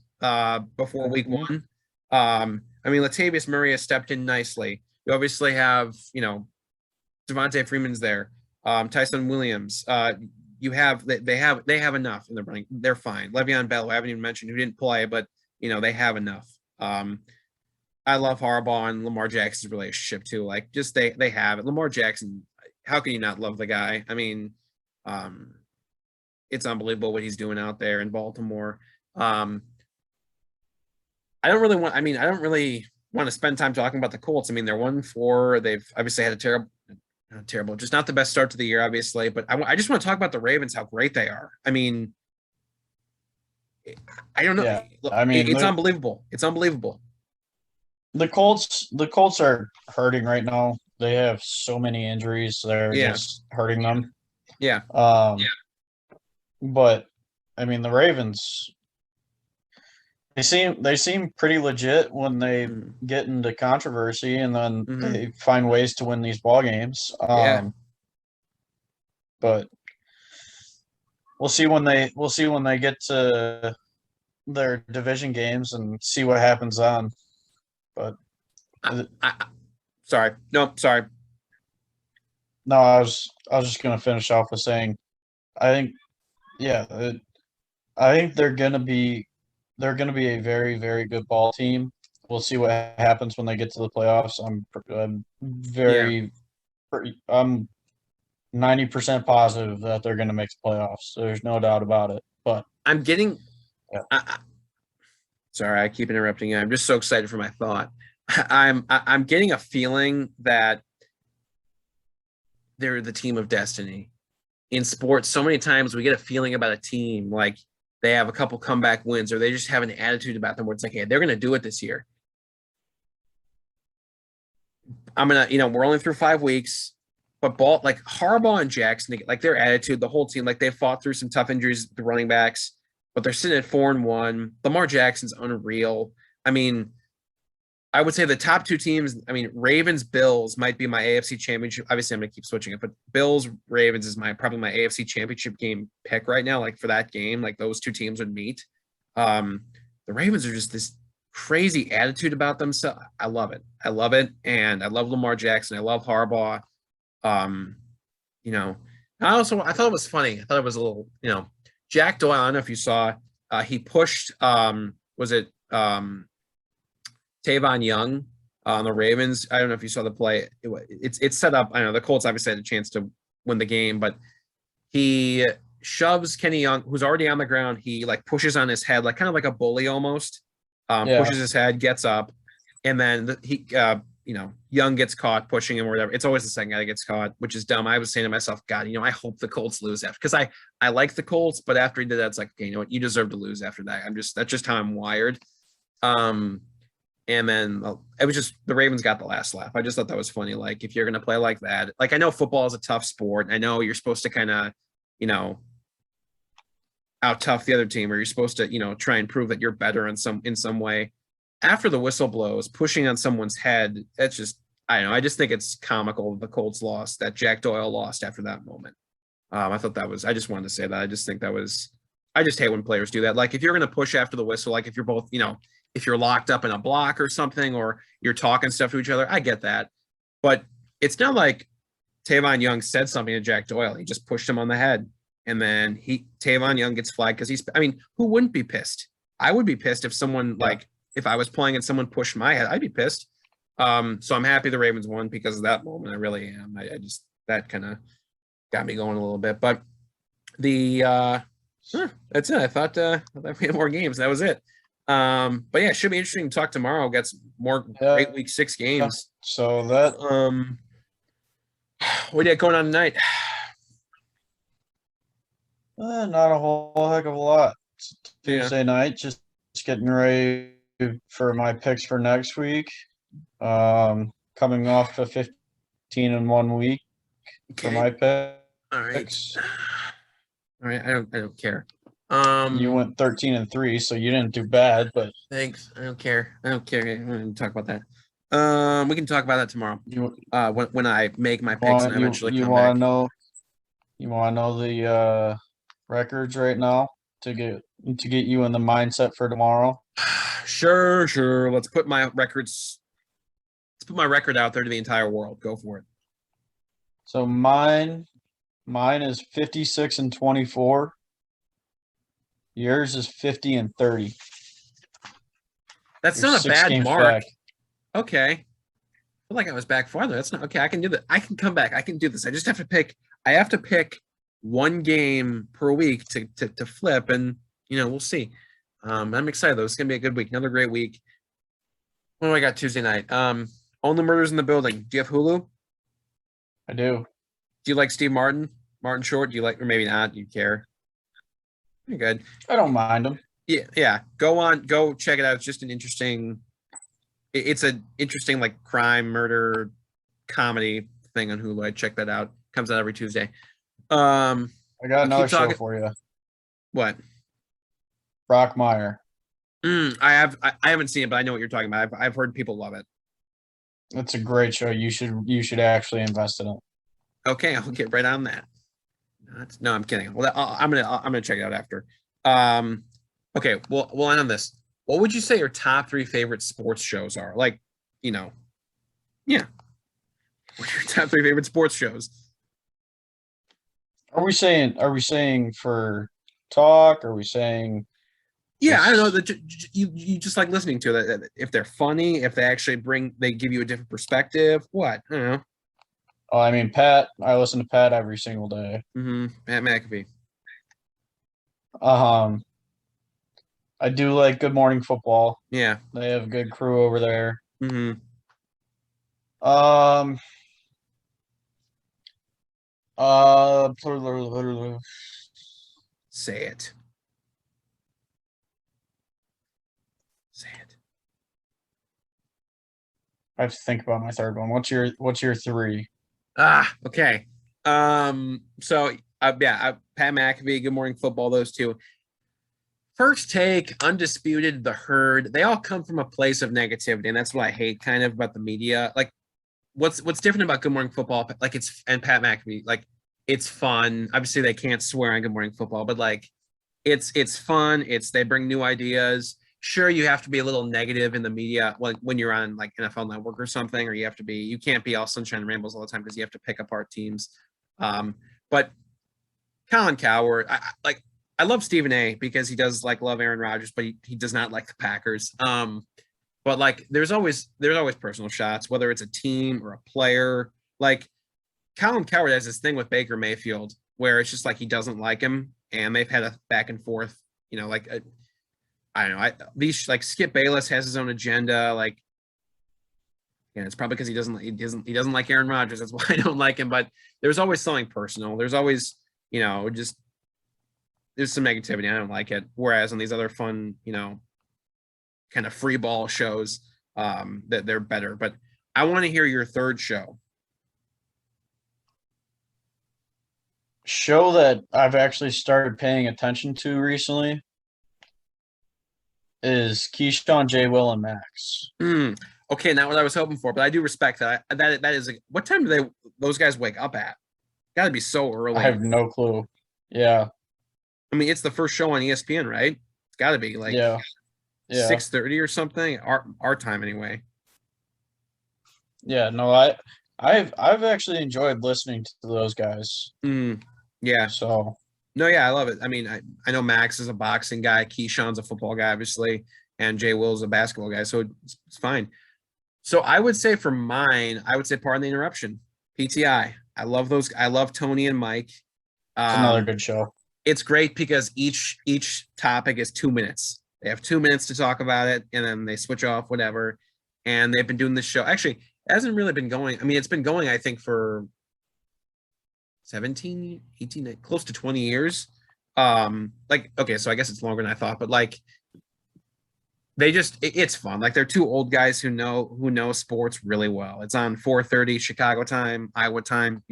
before week 1? I mean, Latavius Murray has stepped in nicely. You obviously have, Devontae Freeman's there. Tyson Williams. They have enough in the running. They're fine. Le'Veon Bell, who I haven't even mentioned, who didn't play, but they have enough. I love Harbaugh and Lamar Jackson's relationship too. Like, just they have it. Lamar Jackson, how can you not love the guy? I mean, it's unbelievable what he's doing out there in Baltimore. I don't really want to spend time talking about the Colts. I mean, they're 1-4. They've obviously had terrible, just not the best start to the year, obviously. But I just want to talk about the Ravens, how great they are. I mean, I don't know. Yeah. I mean, it's unbelievable. It's unbelievable. The Colts are hurting right now. They have so many injuries. They're just hurting them. Yeah. But I mean, the Ravens, they seem pretty legit when they get into controversy, and then they find ways to win these ball games. But we'll see when they get to their division games and see what happens on. But sorry. No, sorry. No, I was just gonna finish off with saying, I think they're gonna be a very, very good ball team. We'll see what happens when they get to the playoffs. I'm 90% positive that they're gonna make the playoffs. There's no doubt about it. But I'm getting. Sorry, I keep interrupting you. I'm just so excited for my thought. I'm getting a feeling that they're the team of destiny. in sports, so many times we get a feeling about a team like they have a couple comeback wins or they just have an attitude about them where it's like, hey, they're going to do it this year. We're only through 5 weeks, but like Harbaugh and Jackson, like their attitude, the whole team, like they fought through some tough injuries, the running backs, but they're sitting at 4-1. Lamar Jackson's unreal. I mean, I would say the top 2 teams, Ravens, Bills might be my AFC championship. Obviously, I'm going to keep switching it, but Bills, Ravens is probably my AFC championship game pick right now. Like for that game, like those 2 teams would meet. The Ravens are just this crazy attitude about themselves. I love it. I love it. And I love Lamar Jackson. I love Harbaugh. I thought it was funny. I thought it was a little, Jack Doyle, I don't know if you saw, he pushed, was it Tavon Young on the Ravens? I don't know if you saw the play. It's set up. I know the Colts obviously had a chance to win the game, but he shoves Kenny Young, who's already on the ground. He like pushes on his head, like kind of like a bully almost. Pushes his head, gets up, and then Young gets caught pushing him or whatever. It's always the second guy that gets caught, which is dumb. I was saying to myself, God, I hope the Colts lose after, because I like the Colts, but after he did that, it's like, okay, you know what, you deserve to lose after that. That's just how I'm wired. And then it was just the Ravens got the last laugh. I just thought that was funny. Like if you're gonna play like that, like I know football is a tough sport. I know you're supposed to kind of, out tough the other team, or you're supposed to, try and prove that you're better in some way. After the whistle blows, pushing on someone's head, that's just, I don't know. I just think it's comical the Colts lost, that Jack Doyle lost after that moment. I thought that was, I just wanted to say that. I just think that was, I just hate when players do that. Like if you're going to push after the whistle, like if you're both, if you're locked up in a block or something, or you're talking stuff to each other, I get that. But it's not like Tavon Young said something to Jack Doyle. He just pushed him on the head. And then Tavon Young gets flagged because who wouldn't be pissed? I would be pissed if someone if I was playing and someone pushed my head, I'd be pissed. So I'm happy the Ravens won because of that moment. I really am. I just, that kind of got me going a little bit, but that's it. I thought we had more games. That was it. But yeah, it should be interesting to talk tomorrow. Got some more great week 6 games. So that, what do you got going on tonight? Not a whole heck of a lot. It's Tuesday night, just getting ready for my picks for next week. Coming off a 15-1 week for my picks. All right. I don't care. You went 13-3, so you didn't do bad, but thanks. I don't care. I'm going to talk about that. We can talk about that tomorrow. When I make my picks and eventually come back. You want to know the records right now to get you in the mindset for tomorrow? Sure. Let's put my record out there to the entire world. Go for it. So mine is 56-24. Yours is 50-30. That's not a bad mark. Back. Okay. I feel like I was back farther. That's not okay. I can do that. I can come back. I can do this. I just have to pick. I have to pick one game per week to flip, and we'll see. I'm excited though. It's gonna be a good week. Another great week. What do I got Tuesday night? Only Murders in the Building. Do you have Hulu? I do. Do you like Steve Martin? Martin Short? Do you like, or maybe not? Do you care? You're good. I don't mind him. Yeah. Go check it out. It's just an interesting. It's an interesting like crime, murder, comedy thing on Hulu. I check that out. Comes out every Tuesday. I got another show for you. What? Brock Meyer. I haven't seen it, but I know what you're talking about. I've heard people love it. It's a great show. You should actually invest in it. Okay, I'll get right on that. No, I'm kidding. Well, I'm gonna check it out after. Okay, we'll end on this. What would you say your top 3 favorite sports shows are? Like, yeah. What are your top 3 favorite sports shows? Are we saying for talk? Are we saying? Yeah, I don't know that you just like listening to that. If they're funny, if they actually they give you a different perspective. What? I don't know. Oh, I mean, Pat. I listen to Pat every single day. Pat McAfee. I do like Good Morning Football. Yeah, they have a good crew over there. Say it. Say it. I have to think about my third one. What's your three? Okay. So Pat McAfee, Good Morning Football, those two. First Take, Undisputed, The Herd, they all come from a place of negativity, and that's what I hate kind of about the media. Like, what's different about Good Morning Football? Like, and Pat McAfee, like, it's fun. Obviously, they can't swear on Good Morning Football, but like, it's fun. They bring new ideas. Sure, you have to be a little negative in the media when you're on like NFL Network or something, or you can't be all sunshine and rainbows all the time because you have to pick apart teams. But Colin Cowherd, I love Stephen A because he does like love Aaron Rodgers, but he does not like the Packers. But like there's always personal shots, whether it's a team or a player. Like Colin Cowherd has this thing with Baker Mayfield where it's just like he doesn't like him, and they've had a back and forth. I don't know. These like Skip Bayless has his own agenda. Like, and it's probably because he doesn't like Aaron Rodgers. That's why I don't like him. But there's always something personal. There's always just there's some negativity. I don't like it. Whereas on these other fun kind of free ball shows, that they're better. But I want to hear your third show. Show that I've actually started paying attention to recently is Keyshawn, J. Will, and Max. Okay, not what I was hoping for, but I do respect that. That is what time do those guys wake up at? Got to be so early. I have no clue. Yeah. I mean, it's the first show on ESPN, right? It's got to be like 6:30 or something. Our time anyway. Yeah, no, I've actually enjoyed listening to those guys. Yeah. So no, yeah, I love it. I mean, I know Max is a boxing guy, Keyshawn's a football guy, obviously, and Jay Will's a basketball guy, so it's fine. So I would say for mine, Pardon the Interruption, PTI. I love those. I love Tony and Mike. It's another good show. It's great because each topic is 2 minutes. They have 2 minutes to talk about it, and then they switch off, whatever. And they've been doing this show. Actually, it hasn't really been going. I mean, it's been going, I think, for 17, 18, close to 20 years. Okay, so I guess it's longer than I thought, but like it's fun. Like they're two old guys who know sports really well. It's on 4:30 Chicago time, Iowa time,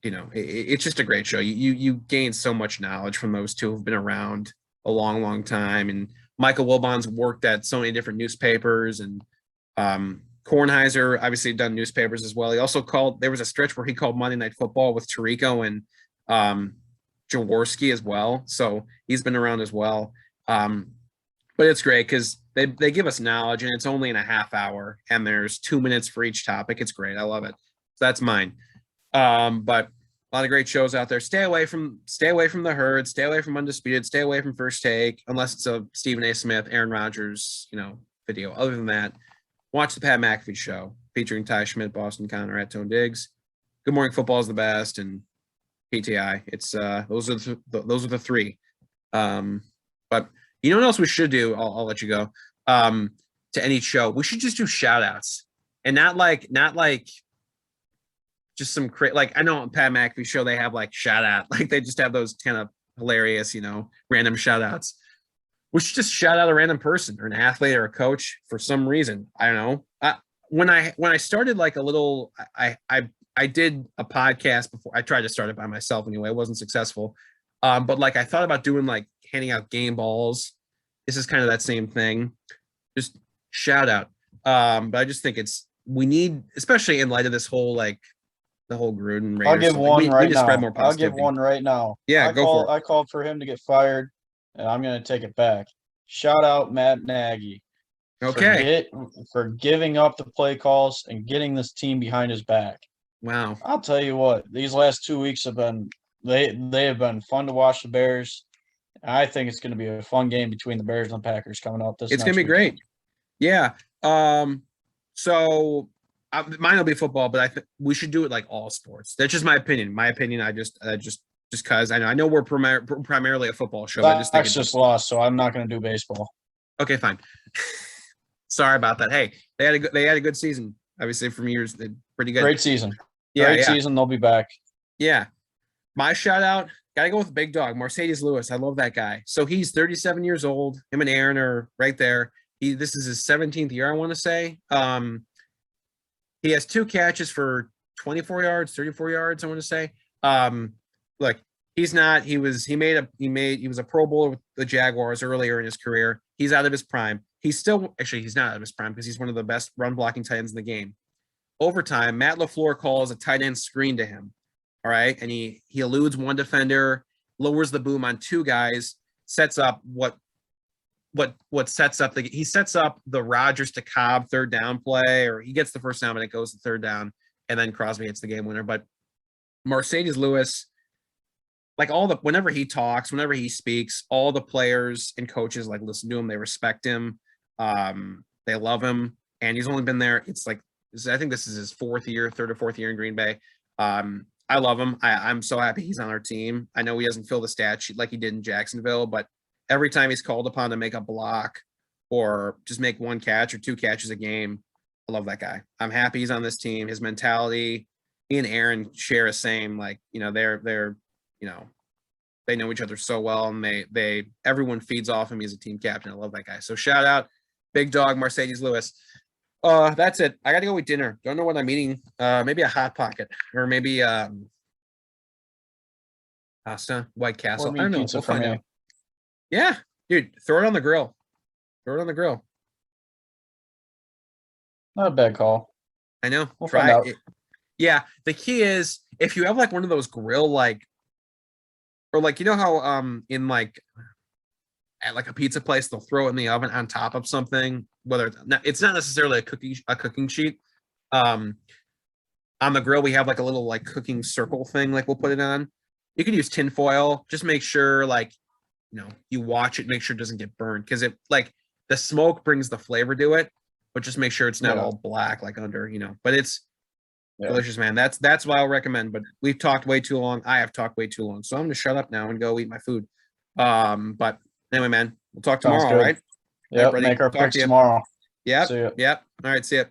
it's just a great show. You gain so much knowledge from those two who've been around a long, long time. And Michael Wilbon's worked at so many different newspapers, and Kornheiser obviously done newspapers as well. He also there was a stretch where he called Monday Night Football with Tirico and Jaworski as well. So he's been around as well. But it's great because they give us knowledge, and it's only in a half hour, and there's 2 minutes for each topic. It's great. I love it. So that's mine. But a lot of great shows out there. Stay away from The Herd. Stay away from Undisputed. Stay away from First Take, unless it's a Stephen A. Smith, Aaron Rodgers, video. Other than that, watch the Pat McAfee Show featuring Ty Schmidt, Boston Connor, at Tone Diggs. Good Morning Football is the best, and PTI. It's those are the three. But you know what else we should do? I'll let you go. To any show, we should just do shout outs, and not like just some like I know on Pat McAfee Show they have like shout out, like they just have those kind of hilarious, random shout outs. We should just shout out a random person or an athlete or a coach for some reason. I don't know. When I started like a little, I did a podcast before. I tried to start it by myself anyway. It wasn't successful. But like I thought about doing like handing out game balls. This is kind of that same thing. Just shout out. But I just think we need, especially in light of this whole like the whole Gruden Raiders. I'll give one right now. I'll give one right now. Yeah, for it. I called for him to get fired, and I'm going to take it back. Shout out Matt Nagy. Okay. For giving up the play calls and getting this team behind his back. Wow. I'll tell you what, these last 2 weeks have been they have been fun to watch the Bears. I think it's going to be a fun game between the Bears and the Packers coming up this. It's going to be great. Yeah. So mine will be football, but I think we should do it like all sports. That's just my opinion. I just because I know we're primarily a football show. I just think it's just lost, so I'm not going to do baseball. Okay, fine. Sorry about that. Hey, they had a good season. Obviously, from years, pretty good. Great season. Great season. They'll be back. Yeah. My shout out, gotta go with big dog, Mercedes Lewis. I love that guy. So he's 37 years old. Him and Aaron are right there. This is his 17th year, I want to say. He has 2 catches for 24 yards, 34 yards, I want to say. Look, he was a Pro Bowler with the Jaguars earlier in his career. He's out of his prime. He's not out of his prime because he's one of the best run blocking tight ends in the game. Overtime, Matt LaFleur calls a tight end screen to him. All right. And he eludes one defender, lowers the boom on 2 guys, sets up he sets up the Rodgers to Cobb 3rd down play, or he gets the first down and it goes to 3rd down, and then Crosby hits the game winner. But Mercedes Lewis, like whenever he talks, whenever he speaks, all the players and coaches like listen to him, they respect him, they love him, and he's only been there. I think this is his 3rd or 4th year in Green Bay. I love him. I'm so happy he's on our team. I know he doesn't fill the stat sheet like he did in Jacksonville, but every time he's called upon to make a block or just make 1 catch or 2 catches a game, I love that guy. I'm happy he's on this team. His mentality, he and Aaron share a same, like, they're they know each other so well, and everyone feeds off him. He's a team captain. I love that guy. So shout out big dog Mercedes Lewis. That's it. I got to go eat dinner. Don't know what I'm eating. Maybe a Hot Pocket or maybe pasta, White Castle. I don't know. We'll find out. Yeah, dude, throw it on the grill. Not a bad call. I know. We'll Try find out. it. Yeah, the key is if you have like one of those grill or how in like at like a pizza place they'll throw it in the oven on top of something, whether it's not necessarily a cooking sheet. On the grill we have like a little like cooking circle thing, like we'll put it on. You could use tin foil. Just make sure you watch it, make sure it doesn't get burned, because it like the smoke brings the flavor to it, but just make sure it's not all black like under, but it's delicious, man. That's what I'll recommend. But we've talked way too long. I have talked way too long, so I'm gonna shut up now and go eat my food. But anyway, man, we'll talk tomorrow, right? Yep, make our picks tomorrow. Yep. All right, see ya.